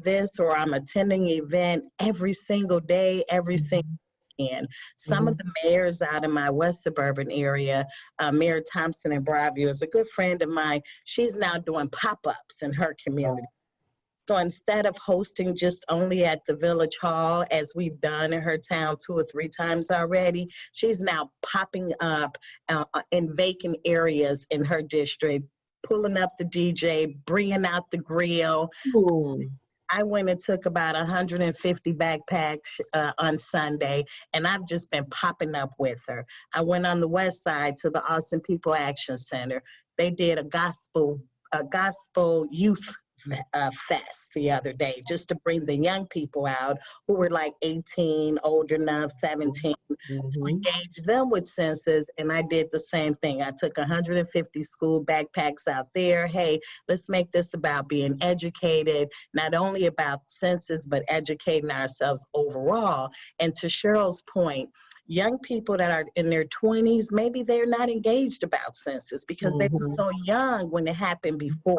this, or I'm attending an event every single day, every single weekend. Some of the mayors out in my west suburban area, Mayor Thompson in Broadview is a good friend of mine. She's now doing pop-ups in her community. So instead of hosting just only at the Village Hall, as we've done in her town 2 or 3 times already, she's now popping up in vacant areas in her district, pulling up the DJ, bringing out the grill. I went and took about 150 backpacks on Sunday, and I've just been popping up with her. I went on the west side to the Austin People Action Center. They did a gospel youth fest the other day, just to bring the young people out who were like 18, old enough, 17, to engage them with census. And I did the same thing. I took 150 school backpacks out there. Hey, let's make this about being educated, not only about census, but educating ourselves overall. And to Cheryl's point, young people that are in their 20s, maybe they're not engaged about census because they were so young when it happened before.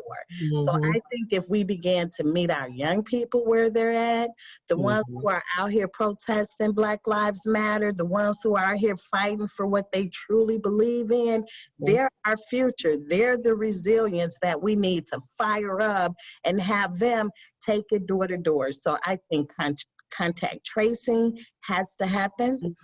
So I think if we began to meet our young people where they're at, the ones who are out here protesting Black Lives Matter, the ones who are out here fighting for what they truly believe in, they're our future. They're the resilience that we need to fire up and have them take it door to door. So I think contact tracing has to happen.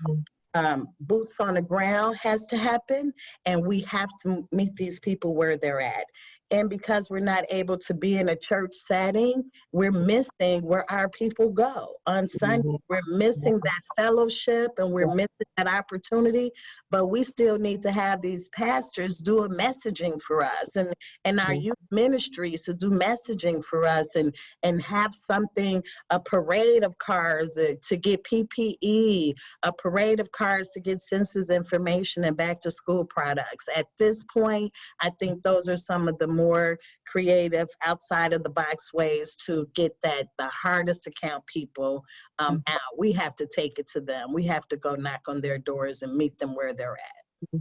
Boots on the ground has to happen, and we have to meet these people where they're at. And because we're not able to be in a church setting, we're missing where our people go on Sunday. We're missing that fellowship, and we're missing that opportunity. But we still need to have these pastors do a messaging for us, and our youth ministries to do messaging for us, and have something, a parade of cars to get PPE, a parade of cars to get census information and back to school products. At this point, I think those are some of the more creative, outside of the box ways to get the hardest to count people out. We have to take it to them. We have to go knock on their doors and meet them where they're at.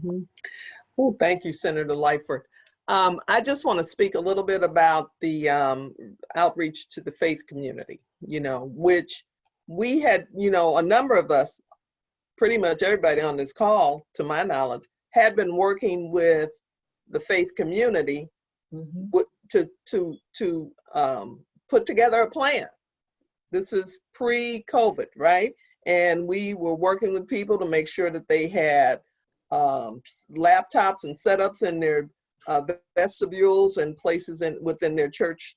Well, thank you, Senator Lightford. I just want to speak a little bit about the outreach to the faith community, which we had, a number of us, pretty much everybody on this call, to my knowledge, had been working with the faith community to put together a plan. This is pre-COVID, right? And we were working with people to make sure that they had laptops and setups in their vestibules and places within their church,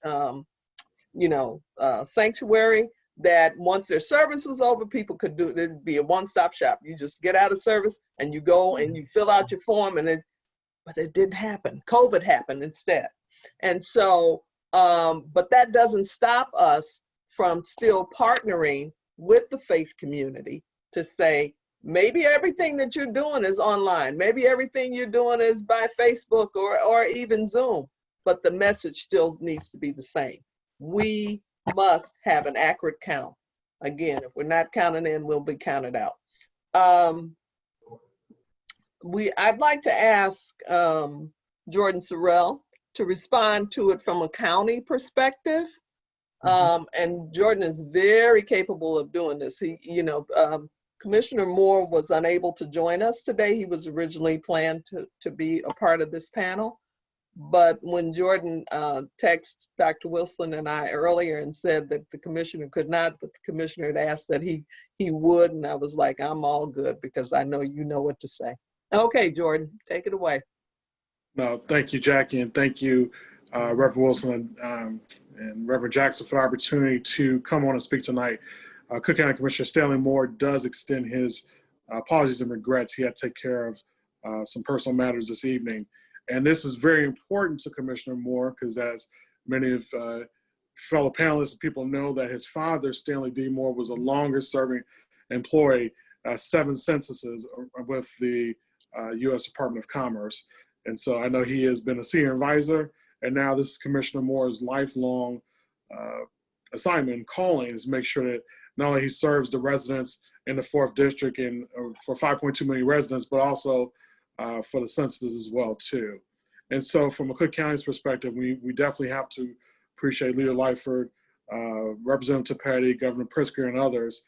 sanctuary, that once their service was over, people could do, it'd be a one-stop shop. You just get out of service and you go and you fill out your form, but it didn't happen. COVID happened instead. And so, but that doesn't stop us from still partnering with the faith community to say, maybe everything that you're doing is online. Maybe everything you're doing is by Facebook or even Zoom, but the message still needs to be the same. We must have an accurate count. Again, if we're not counting in, we'll be counted out. I'd like to ask Jordan Sorrell to respond to it from a county perspective. And Jordan is very capable of doing this. He, Commissioner Moore was unable to join us today. He was originally planned to be a part of this panel. But when Jordan texted Dr. Wilson and I earlier and said that the commissioner could not, but the commissioner had asked that he would, and I was like, I'm all good because I know you know what to say. Okay, Jordan, take it away. No, thank you, Jackie, and thank you, Reverend Wilson and Reverend Jackson, for the opportunity to come on and speak tonight. Cook County Commissioner Stanley Moore does extend his apologies and regrets. He had to take care of some personal matters this evening. And this is very important to Commissioner Moore because, as many of fellow panelists and people know, that his father, Stanley D. Moore, was a longer-serving employee, 7 censuses with the U.S. Department of Commerce. And so I know he has been a senior advisor, and now this is Commissioner Moore's lifelong assignment and calling is to make sure that not only he serves the residents in the 4th District and for 5.2 million residents, but also for the census as well too. And so from a Cook County's perspective, we definitely have to appreciate Leader Lightford, Representative Patty, Governor Pritzker, and others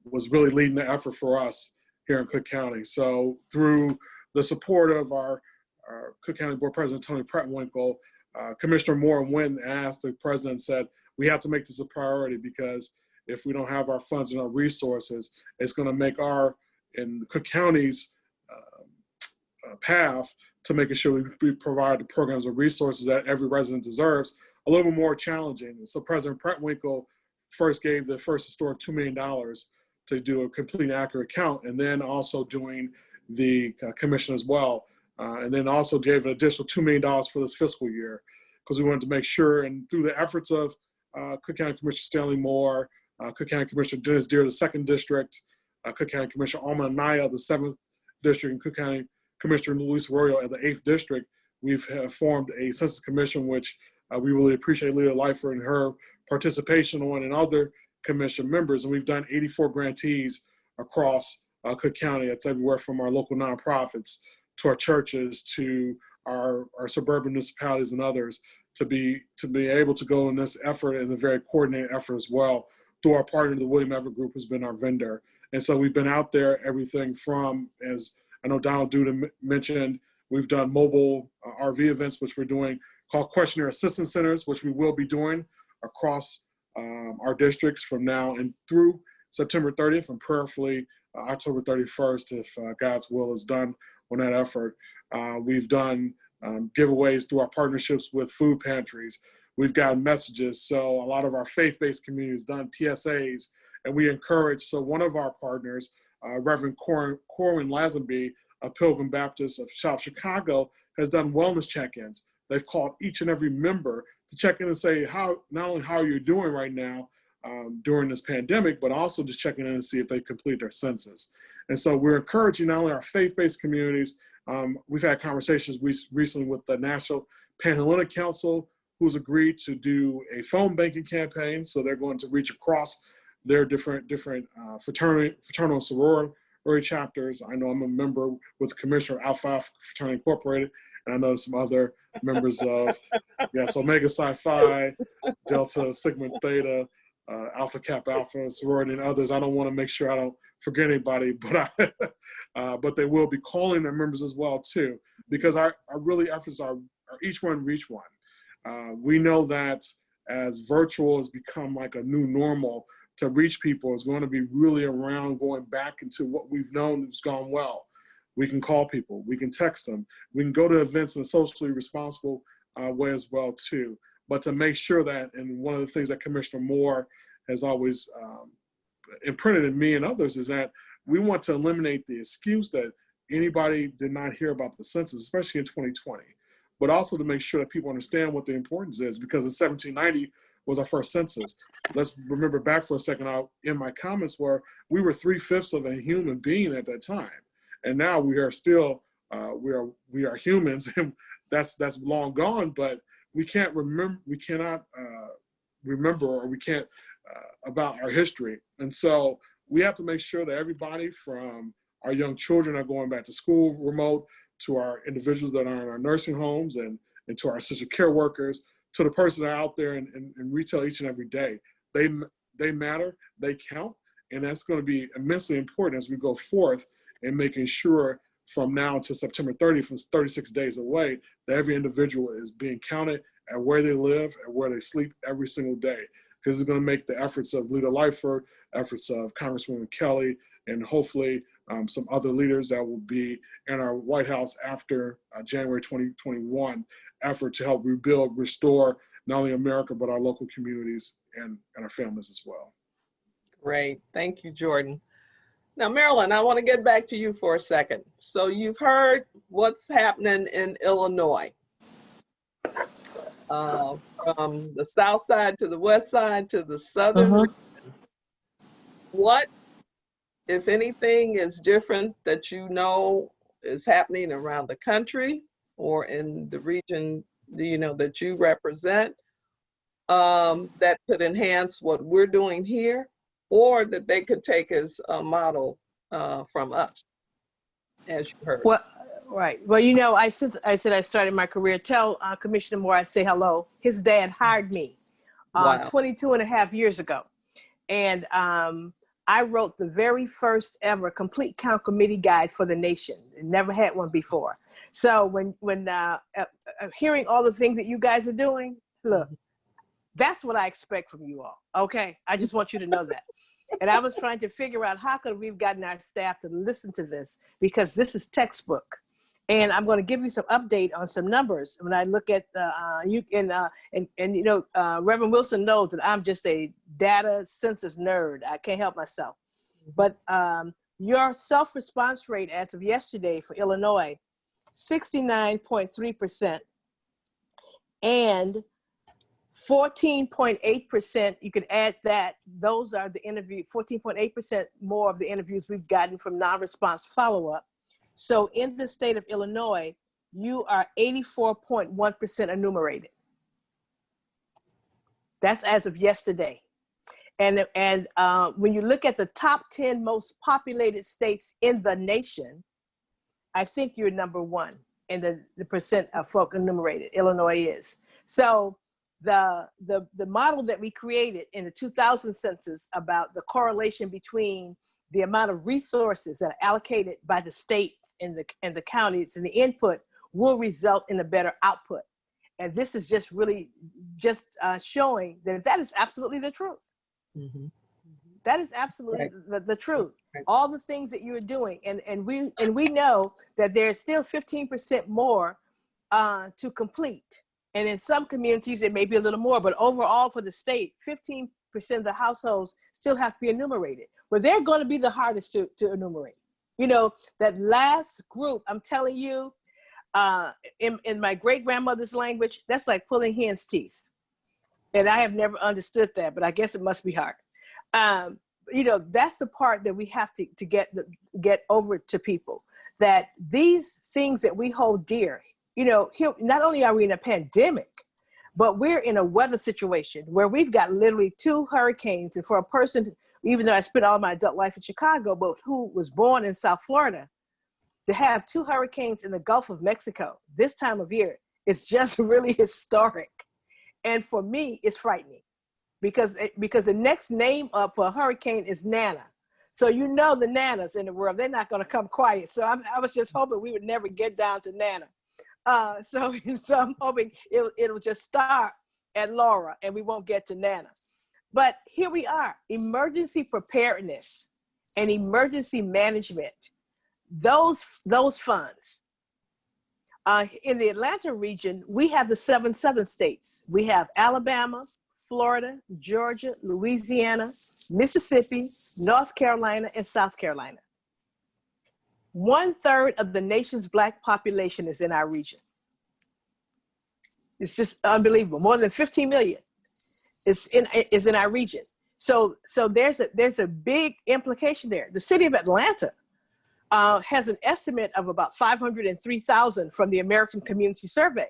was really leading the effort for us here in Cook County. So through the support of our Cook County Board President, Tony Prettwinkle, Commissioner Moore, when asked, the president said, we have to make this a priority because if we don't have our funds and our resources, it's going to make in Cook County's path to making sure we provide the programs and resources that every resident deserves a little bit more challenging. So President Prettwinkle first gave the first historic $2 million to do a complete and accurate count, and then also doing the commission as well. And then also gave an additional $2 million for this fiscal year because we wanted to make sure, and through the efforts of Cook County Commissioner Stanley Moore, Cook County Commissioner Dennis Deere, the 2nd District, Cook County Commissioner Alma Anaya, the 7th District, and Cook County Commissioner Luis Arroyo at the 8th District, we've formed a Census Commission, which we really appreciate Leader Lightford and her participation on, and other commission members. And we've done 84 grantees across Cook County. It's everywhere from our local nonprofits to our churches to our suburban municipalities and others to be able to go in this effort as a very coordinated effort as well through our partner, the William Everett Group, who's been our vendor. And so we've been out there, everything from, as I know Donald Duda mentioned, we've done mobile RV events, which we're doing, called questionnaire assistance centers, which we will be doing across our districts from now and through September 30th and prayerfully October 31st, if God's will is done on that effort. We've done giveaways through our partnerships with food pantries. We've gotten messages. So a lot of our faith-based communities done PSAs, and we encourage. So one of our partners, Reverend Corwin Lazenby of Pilgrim Baptist of South Chicago, has done wellness check-ins. They've called each and every member to check in and say not only how you're doing right now during this pandemic, but also just checking in and see if they complete their census. And so we're encouraging not only our faith-based communities. We've had conversations recently with the National Panhellenic Council, who's agreed to do a phone banking campaign. So they're going to reach across their different fraternal and sorority chapters. I know I'm a member with Commissioner Alpha Fraternity Incorporated, and I know some other members of, yes, Omega Psi Phi, Delta Sigma Theta, Alpha Kappa Alpha sorority, and others. I don't want to make sure I don't forget anybody, but they will be calling their members as well too, because our really efforts are each one reach one. We know that as virtual has become like a new normal, to reach people is going to be really around going back into what we've known has gone well. We can call people, we can text them, we can go to events in a socially responsible way as well too. But to make sure that, and one of the things that Commissioner Moore has always imprinted in me and others is that we want to eliminate the excuse that anybody did not hear about the census, especially in 2020, but also to make sure that people understand what the importance is, because in 1790 was our first census. Let's remember back for a second in my comments where we were 3/5 of a human being at that time. And now we are still, we are humans, and that's long gone, but we cannot remember, or we can't about our history. And so we have to make sure that everybody from our young children are going back to school remote, to our individuals that are in our nursing homes, and to our essential care workers, to the person that are out there in retail each and every day. They matter, they count, and that's going to be immensely important as we go forth in making sure from now to September 30th, it's 36 days away, that every individual is being counted at where they live and where they sleep every single day. Because it's going to make the efforts of Lita Lightfoot, efforts of Congresswoman Kelly, and hopefully some other leaders that will be in our White House after January 2021 effort to help rebuild, restore not only America, but our local communities and our families as well. Great. Thank you, Jordan. Now, Marilyn, I want to get back to you for a second. So you've heard what's happening in Illinois, from the south side to the west side to the southern region. What, if anything, is different that you know is happening around the country or in the region, you know, that you represent, that could enhance what we're doing here, or that they could take as a model from us, as you heard? Well, right. Well, you know, I said I started my career. Tell Commissioner Moore I say hello. His dad hired me 22 and a half years ago. And I wrote the very first ever complete count committee guide for the nation. Never had one before. So when hearing all the things that you guys are doing, look, that's what I expect from you all. Okay. I just want you to know that. And I was trying to figure out how could we've gotten our staff to listen to this, because this is textbook. And I'm going to give you some update on some numbers. When I look at Reverend Wilson knows that I'm just a data census nerd. I can't help myself. But your self-response rate as of yesterday for Illinois, 69.3%, and 14.8%, you could add that. Those are the 14.8% more of the interviews we've gotten from non-response follow-up. So in the state of Illinois, you are 84.1% enumerated. That's as of yesterday. And when you look at the top 10 most populated states in the nation, I think you're number one in the percent of folk enumerated. Illinois is. So the model that we created in the 2000 census about the correlation between the amount of resources that are allocated by the state and the counties and the input will result in a better output. And this is just really just showing that is absolutely the truth. Mm-hmm. That is absolutely the truth. All the things that you're doing, and we know that there's still 15% more to complete. And in some communities, it may be a little more, but overall for the state, 15% of the households still have to be enumerated. But they're going to be the hardest to enumerate. You know, that last group, I'm telling you, in my great-grandmother's language, that's like pulling hen's teeth. And I have never understood that, but I guess it must be hard. You know, that's the part that we have to get over to people, that these things that we hold dear, you know, here, not only are we in a pandemic, but we're in a weather situation where we've got literally 2 hurricanes. And for a person, even though I spent all my adult life in Chicago, but who was born in South Florida, to have 2 hurricanes in the Gulf of Mexico this time of year is just really historic. And for me, it's frightening because the next name up for a hurricane is Nana. So you know the Nanas in the world, they're not going to come quiet. So I was just hoping we would never get down to Nana. So I'm hoping it'll just start at Laura and we won't get to Nana. But here we are, emergency preparedness and emergency management, those funds. In the Atlanta region, we have the 7 southern states. We have Alabama, Florida, Georgia, Louisiana, Mississippi, North Carolina, and South Carolina. 1/3 of the nation's Black population is in our region. It's just unbelievable. More than 15 million is in our region. So there's a big implication there. The city of Atlanta has an estimate of about 503,000 from the American Community Survey.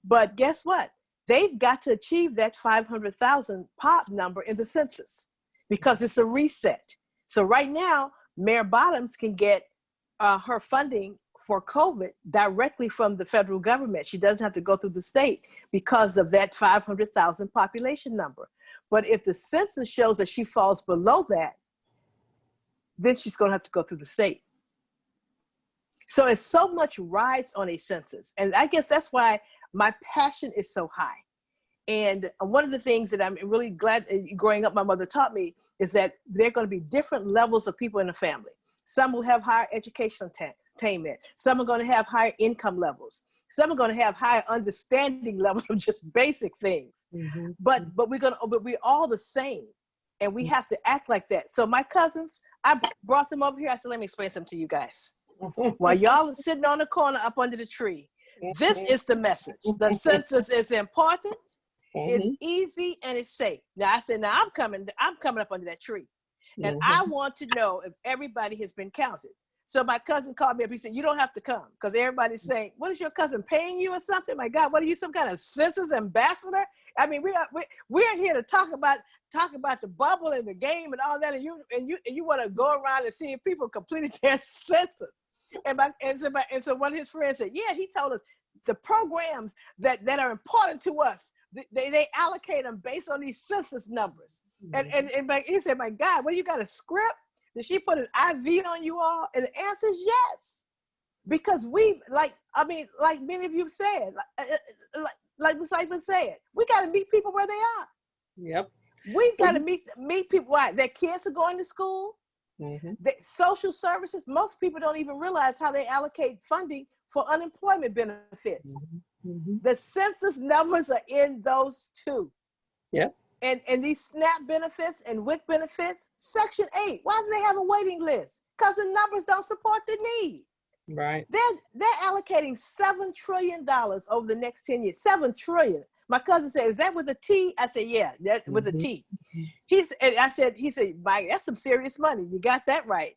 But guess what? They've got to achieve that 500,000 pop number in the census because it's a reset. So right now, Mayor Bottoms can get her funding for COVID directly from the federal government. She doesn't have to go through the state because of that 500,000 population number. But if the census shows that she falls below that, then she's going to have to go through the state. So it's so much rides on a census. And I guess that's why my passion is so high. And one of the things that I'm really glad growing up, my mother taught me is that there are going to be different levels of people in a family. Some will have higher educational attainment. Some are going to have higher income levels. Some are going to have higher understanding levels of just basic things. Mm-hmm. But we're all the same, and we have to act like that. So my cousins, I brought them over here. I said, let me explain something to you guys. While y'all are sitting on the corner up under the tree, this is the message. The census is important. It's easy and it's safe. Now I said, now I'm coming up under that tree. And I want to know if everybody has been counted. So my cousin called me up. He said, you don't have to come because everybody's saying, what is your cousin paying you or something? My God, what are you, some kind of census ambassador? I mean, we're here to talk about the bubble and the game and all that. And you want to go around and see if people completed their census. And so one of his friends said, yeah, he told us the programs that are important to us, they allocate them based on these census numbers. And he said, my God, well, you got a script? Did she put an IV on you all? And the answer is yes. Because like many of you said, like Ms. Eichmann said, we got to meet people where they are. Yep. We've got to meet people. Why? Their kids are going to school. The social services, most people don't even realize how they allocate funding for unemployment benefits. The census numbers are in those two. Yep. And these SNAP benefits and WIC benefits, Section 8, why do they have a waiting list? Because the numbers don't support the need. Right. They're allocating $7 trillion over the next 10 years. $7 trillion. My cousin said, is that with a T? I said, yeah, that's with a T. He said, Mike, that's some serious money. You got that right.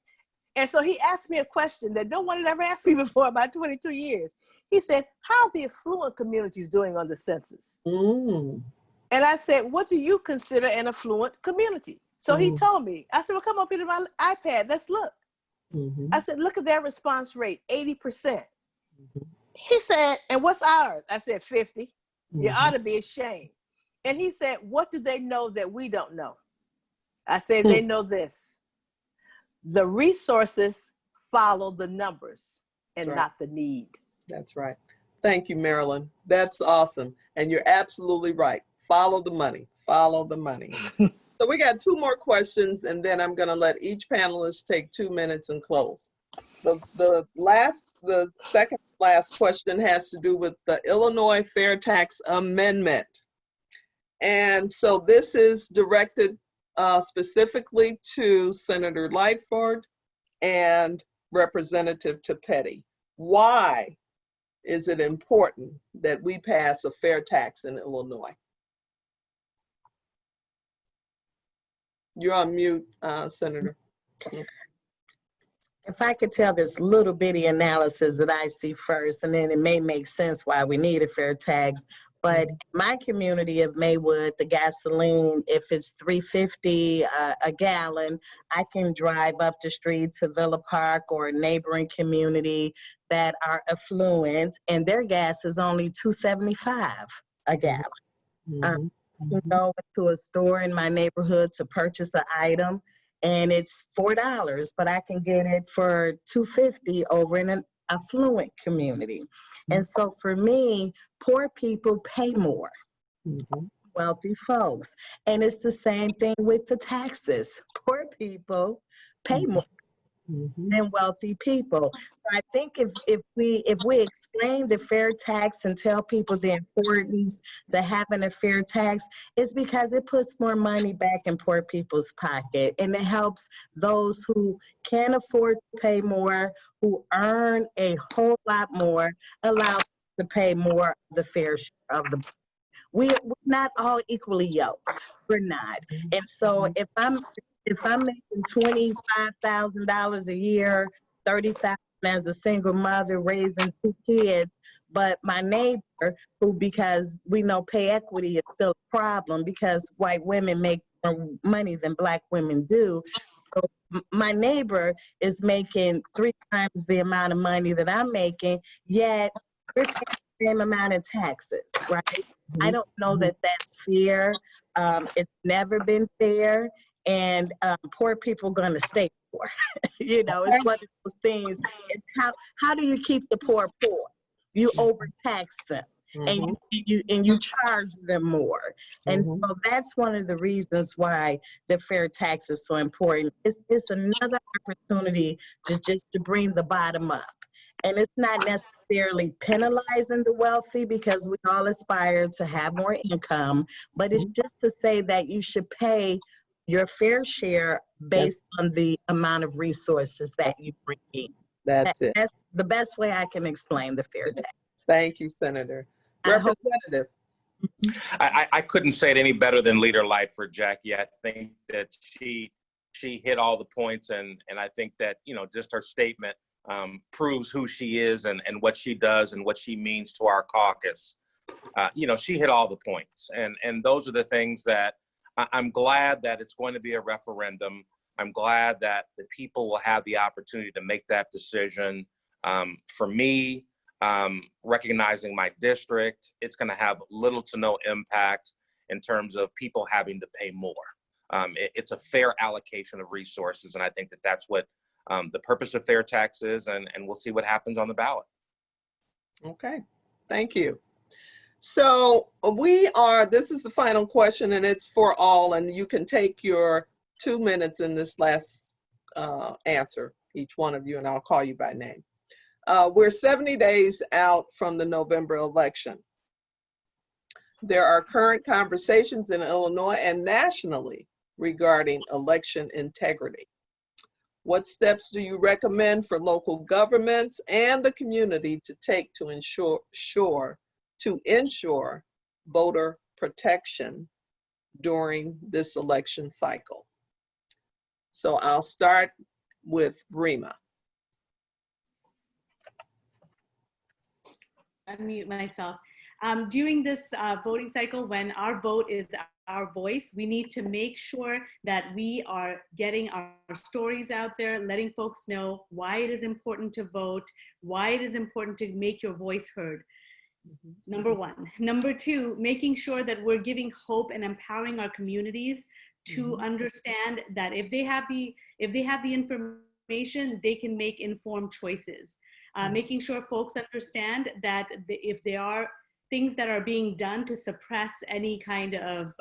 And so he asked me a question that no one had ever asked me before about 22 years. He said, how are the affluent communities doing on the census? And I said, what do you consider an affluent community? So he told me, I said, well, come up here to my iPad, let's look. I said, look at their response rate, 80%. He said, and what's ours? I said, 50. You ought to be ashamed. And he said, what do they know that we don't know? I said, they know this. The resources follow the numbers and not the need. That's right. Thank you, Marilyn. That's awesome. And you're absolutely right. Follow the money. Follow the money. So we got 2 more questions, and then I'm going to let each panelist take 2 minutes and close. The second last question has to do with the Illinois Fair Tax Amendment. And so this is directed specifically to Senator Lightford and Representative Petty. Why is it important that we pass a fair tax in Illinois? You're on mute, Senator. If I could tell this little bitty analysis that I see first, and then it may make sense why we need a fair tax. But my community of Maywood, the gasoline, if it's $3.50 a gallon, I can drive up the street to Villa Park or a neighboring community that are affluent, and their gas is only $2.75 a gallon. I can go to a store in my neighborhood to purchase an item, and it's $4, but I can get it for $2.50 over in an affluent community. And so for me, poor people pay more, wealthy folks. And it's the same thing with the taxes. Poor people pay more, than wealthy people. So I think if we explain the fair tax and tell people the importance to having a fair tax, it's because it puts more money back in poor people's pocket, and it helps those who can afford to pay more, who earn a whole lot more, allow to pay more of the fair share of the. We're not all equally yoked. We're not. And so if I'm making $25,000 a year, $30,000 as a single mother raising 2 kids, but my neighbor, who, because we know pay equity is still a problem because white women make more money than Black women do. So my neighbor is making 3 times the amount of money that I'm making, yet we're paying the same amount of taxes, right? I don't know that that's fair. It's never been fair, and poor people gonna stay poor. You know, it's one of those things. It's how do you keep the poor poor? You overtax them, and you charge them more, and so that's one of the reasons why the fair tax is so important. It's another opportunity to bring the bottom up. And it's not necessarily penalizing the wealthy because we all aspire to have more income, but it's just to say that you should pay your fair share based on the amount of resources that you bring in. That's it. That's the best way I can explain the fair tax. Thank you, Senator. I hope- Representative. I couldn't say it any better than Leader Lightford, Jackie. I think that she hit all the points, and I think that, you know, just her statement proves who she is and what she does and what she means to our caucus. You know, she hit all the points, and those are the things that I'm glad that it's going to be a referendum. I'm glad that the people will have the opportunity to make that decision. For me, recognizing my district, it's going to have little to no impact in terms of people having to pay more. It's a fair allocation of resources, and I think that that's what the purpose of fair tax is, and we'll see what happens on the ballot. Okay, thank you. So this is the final question, and it's for all, and you can take your 2 minutes in this last answer, each one of you, and I'll call you by name. We're 70 days out from the November election. There are current conversations in Illinois and nationally regarding election integrity. What steps do you recommend for local governments and the community to take to ensure voter protection during this election cycle? So I'll start with Rima. Unmute myself. During this voting cycle, when our vote is our voice, we need to make sure that we are getting our stories out there, letting folks know why it is important to vote, why it is important to make your voice heard. Number one. Number two, making sure that we're giving hope and empowering our communities to understand that if they have the information, they can make informed choices. Making sure folks understand that if there are things that are being done to suppress any kind of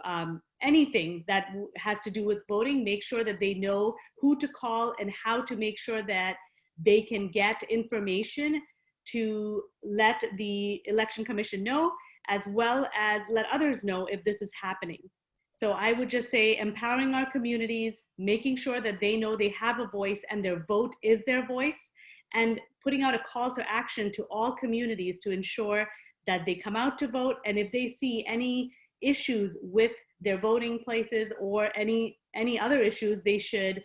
anything that has to do with voting, make sure that they know who to call and how to make sure that they can get information to let the Election Commission know, as well as let others know if this is happening. So I would just say empowering our communities, making sure that they know they have a voice and their vote is their voice, and putting out a call to action to all communities to ensure that they come out to vote, and if they see any issues with their voting places or any other issues, they should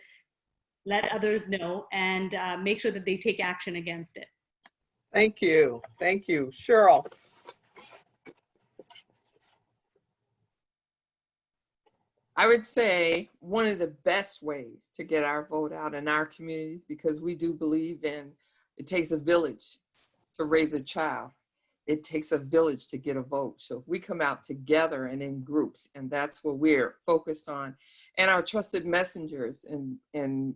let others know and make sure that they take action against it. Thank you. Thank you. Cheryl. I would say one of the best ways to get our vote out in our communities, because we do believe in it takes a village to raise a child. It takes a village to get a vote. So if we come out together and in groups, and that's what we're focused on, and our trusted messengers and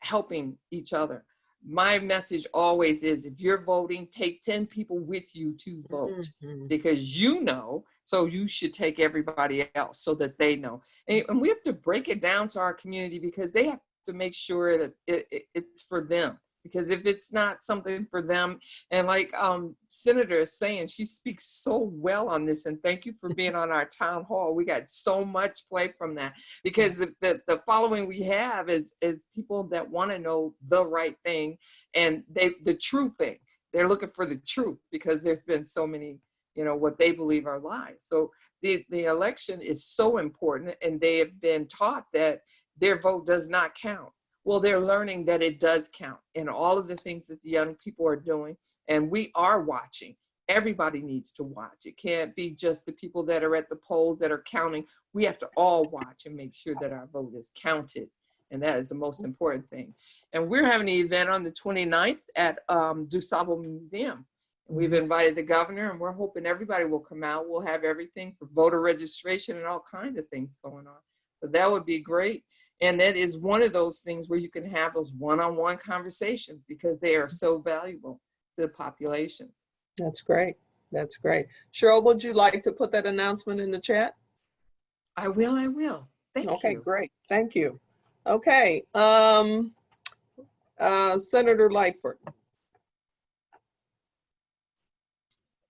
helping each other. My message always is, if you're voting, take 10 people with you to vote, because you know, so you should take everybody else so that they know. And we have to break it down to our community, because they have to make sure that it's for them. Because if it's not something for them, and like Senator is saying, she speaks so well on this, and thank you for being on our town hall. We got so much play from that, because the following we have is people that want to know the right thing, and the true thing. They're looking for the truth, because there's been so many, what they believe are lies. So the election is so important, and they have been taught that their vote does not count. Well, they're learning that it does count in all of the things that the young people are doing, and we are watching. Everybody needs to watch. It can't be just the people that are at the polls that are counting. We have to all watch and make sure that our vote is counted, and that is the most important thing. And we're having an event on the 29th at DuSable Museum. We've invited the governor, and we're hoping everybody will come out. We'll have everything for voter registration and all kinds of things going on. So that would be great. And that is one of those things where you can have those one-on-one conversations, because they are so valuable to the populations. That's great. That's great. Cheryl, would you like to put that announcement in the chat? I will. Thank you. Okay, great. Thank you. Okay. Senator Lightford.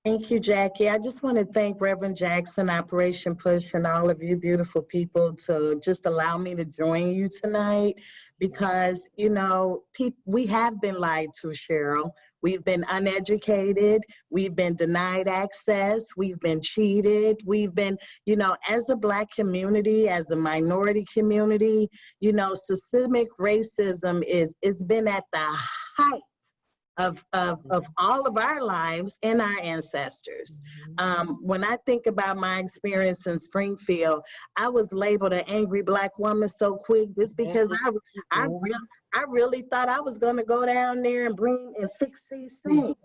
Thank you, Jackie. I just want to thank Reverend Jackson, Operation Push, and all of you beautiful people to just allow me to join you tonight, because, we have been lied to, Cheryl. We've been uneducated. We've been denied access. We've been cheated. We've been, as a Black community, as a minority community, systemic racism is been at the height of all of our lives and our ancestors. When I think about my experience in Springfield, I was labeled an angry Black woman so quick, just because I really thought I was going to go down there and bring and fix these things.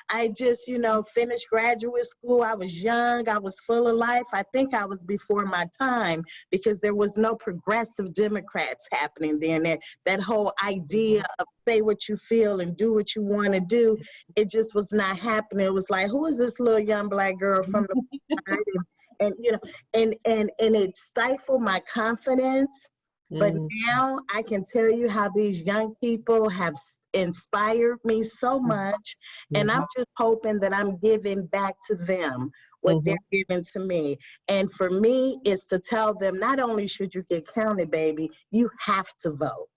I just, finished graduate school. I was young. I was full of life. I think I was before my time, because there was no progressive Democrats happening there. And that whole idea of say what you feel and do what you want to do, it just was not happening. It was like, who is this little young Black girl from the and it stifled my confidence. But now I can tell you how these young people have inspired me so much. And I'm just hoping that I'm giving back to them what they're giving to me. And for me, it's to tell them, not only should you get counted, baby, you have to vote.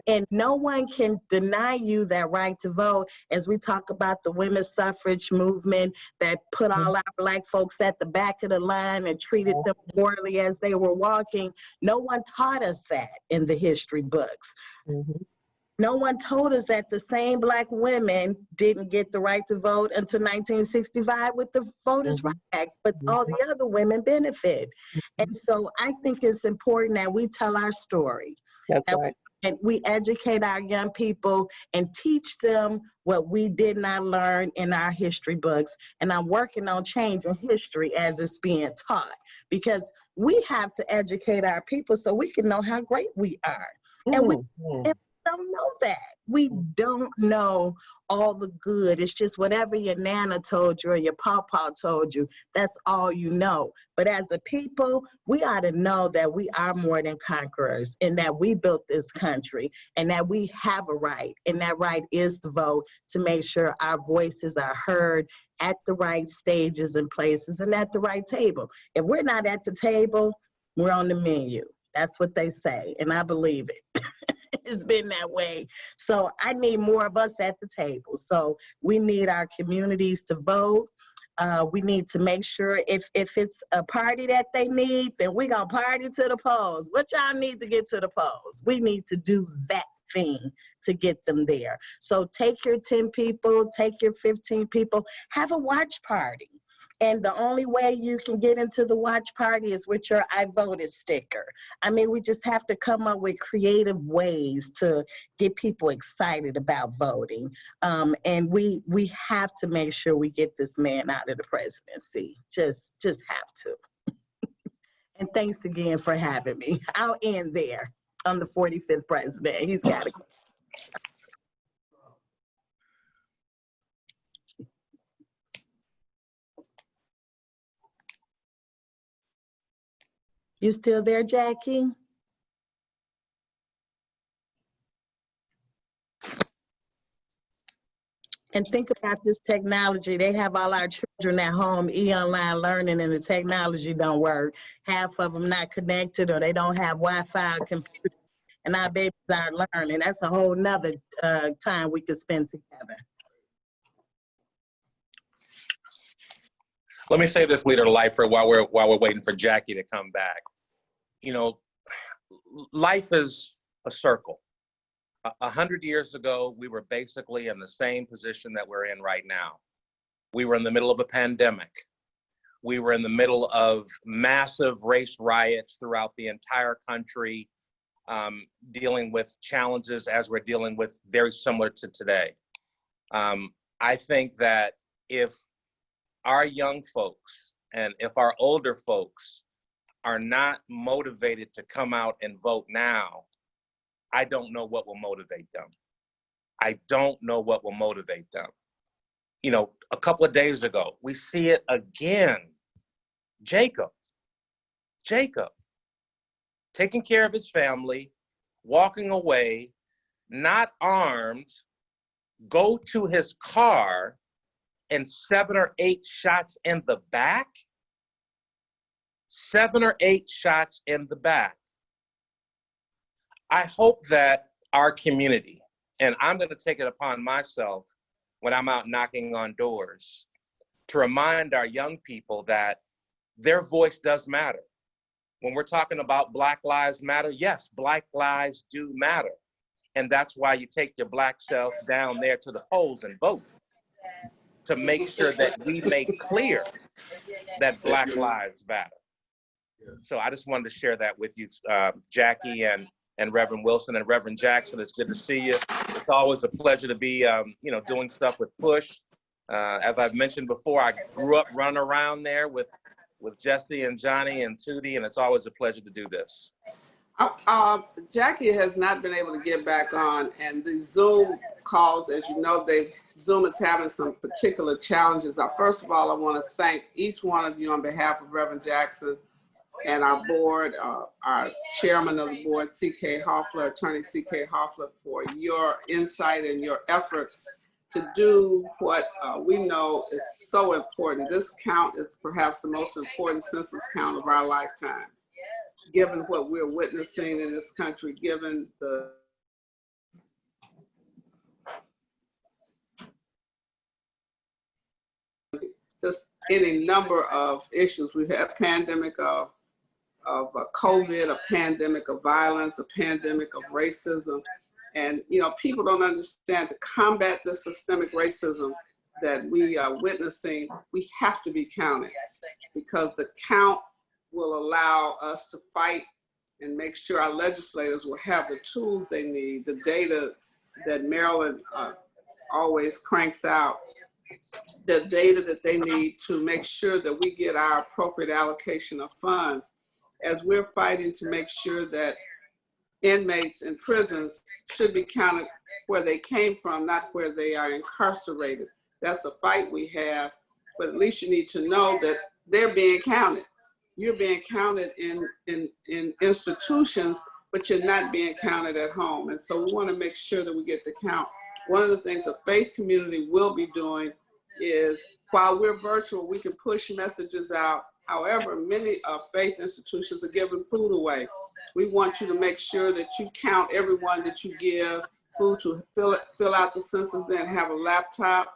And no one can deny you that right to vote. As we talk about the women's suffrage movement that put all our Black folks at the back of the line and treated them poorly as they were walking, no one taught us that in the history books. No one told us that the same Black women didn't get the right to vote until 1965 with the Voters' Rights Act, but all the other women benefit. And so I think it's important that we tell our story. That's right. And we educate our young people and teach them what we did not learn in our history books. And I'm working on changing history as it's being taught, because we have to educate our people so we can know how great we are. And we don't know that. We don't know all the good. It's just whatever your Nana told you or your Pawpaw told you, that's all you know. But as a people, we ought to know that we are more than conquerors, and that we built this country, and that we have a right, and that right is to vote, to make sure our voices are heard at the right stages and places and at the right table. If we're not at the table, we're on the menu. That's what they say, and I believe it. It's been that way. So I need more of us at the table. So we need our communities to vote. We need to make sure if it's a party that they need, then we're going to party to the polls. What y'all need to get to the polls? We need to do that thing to get them there. So take your 10 people, take your 15 people, have a watch party. And the only way you can get into the watch party is with your I voted sticker. I mean, we just have to come up with creative ways to get people excited about voting. And we have to make sure we get this man out of the presidency. Just have to. And thanks again for having me. I'll end there. I'm the 45th president. He's got to go. You still there, Jackie? And think about this technology. They have all our children at home, online learning, and the technology don't work. Half of them not connected, or they don't have Wi-Fi or computer, and our babies aren't learning. That's a whole nother time we could spend together. Let me say this, Leader Lightfoot, while we're waiting for Jackie to come back. You know, life is a circle. 100 years ago, we were basically in the same position that we're in right now. We were in the middle of a pandemic. We were in the middle of massive race riots throughout the entire country, dealing with challenges as we're dealing with very similar to today. I think that if our young folks and if our older folks are not motivated to come out and vote now, I don't know what will motivate them. I don't know what will motivate them. You know, a couple of days ago, we see it again. Jacob, taking care of his family, walking away, not armed, go to his car, and 7 or 8 shots in the back? 7 or 8 shots in the back. I hope that our community, and I'm going to take it upon myself when I'm out knocking on doors, to remind our young people that their voice does matter. When we're talking about Black Lives Matter, yes, Black lives do matter. And that's why you take your Black self down there to the polls and vote, to make sure that we make clear that Black lives matter. So I just wanted to share that with you, Jackie and Reverend Wilson and Reverend Jackson. It's good to see you. It's always a pleasure to be, doing stuff with Push. As I've mentioned before, I grew up running around there with Jesse and Johnny and Tootie, and it's always a pleasure to do this. Jackie has not been able to get back on, and the Zoom calls, as you know, Zoom is having some particular challenges. First of all, I want to thank each one of you on behalf of Reverend Jackson and our board, our chairman of the board, C.K. Hoffler, Attorney C.K. Hoffler, for your insight and your effort to do what we know is so important. This count is perhaps the most important census count of our lifetime, given what we're witnessing in this country, given the just any number of issues. We've had a pandemic of COVID, a pandemic of violence, a pandemic of racism. And, people don't understand, to combat this systemic racism that we are witnessing, we have to be counted, because the count will allow us to fight and make sure our legislators will have the tools they need, the data that Maryland always cranks out, the data that they need to make sure that we get our appropriate allocation of funds, as we're fighting to make sure that inmates in prisons should be counted where they came from, not where they are incarcerated. That's a fight we have, but at least you need to know that they're being counted. You're being counted in institutions, but you're not being counted at home. And so we want to make sure that we get the count. One of the things the faith community will be doing is, while we're virtual, we can push messages out. However, many faith institutions are giving food away. We want you to make sure that you count everyone that you give food to, fill out the census, and have a laptop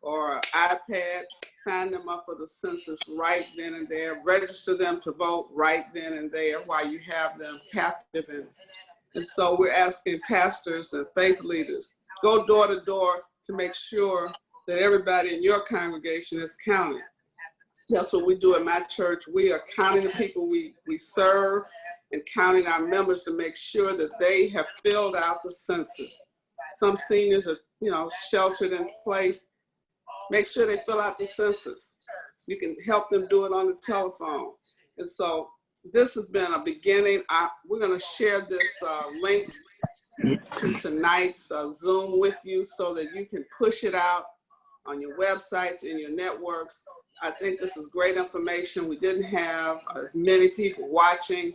or an iPad, sign them up for the census right then and there, register them to vote right then and there while you have them captive. And so we're asking pastors and faith leaders, go door to door to make sure that everybody in your congregation is counted. That's what we do at my church. We are counting the people we serve and counting our members to make sure that they have filled out the census. Some seniors are, sheltered in place. Make sure they fill out the census. You can help them do it on the telephone. And so this has been a beginning. We're going to share this link to tonight's Zoom with you so that you can push it out on your websites and your networks. I think this is great information. We didn't have as many people watching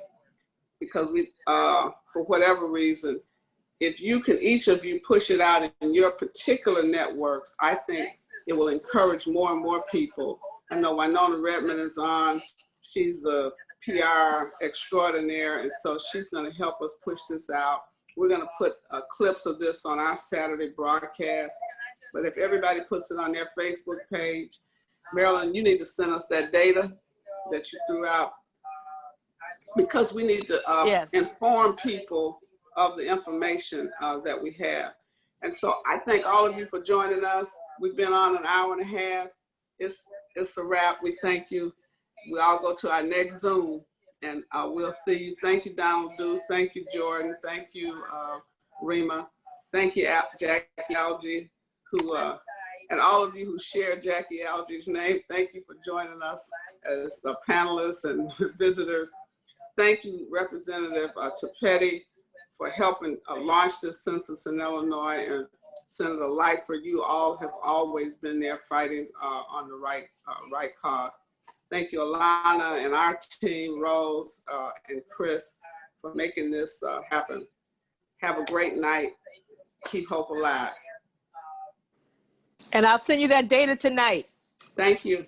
because we, for whatever reason, if you can, each of you push it out in your particular networks, I think it will encourage more and more people. I know Winona Redmond is on. She's a PR extraordinaire, and so she's going to help us push this out. We're going to put clips of this on our Saturday broadcast. But if everybody puts it on their Facebook page, Marilyn, you need to send us that data that you threw out, because we need to inform people of the information that we have. And so I thank all of you for joining us. We've been on an hour and a half. It's a wrap. We thank you. We all go to our next Zoom, and we'll see you. Thank you, Donald Du. Thank you, Jordan. Thank you, Rima. Thank you, Jackie Algie, who, and all of you who share Jackie Algie's name. Thank you for joining us as panelists and visitors. Thank you, Representative Topetti, for helping launch this census in Illinois, and Senator Lightford. You all have always been there fighting on the right cause. Thank you, Alana, and our team, Rose and Chris, for making this happen. Have a great night. Keep hope alive. And I'll send you that data tonight. Thank you.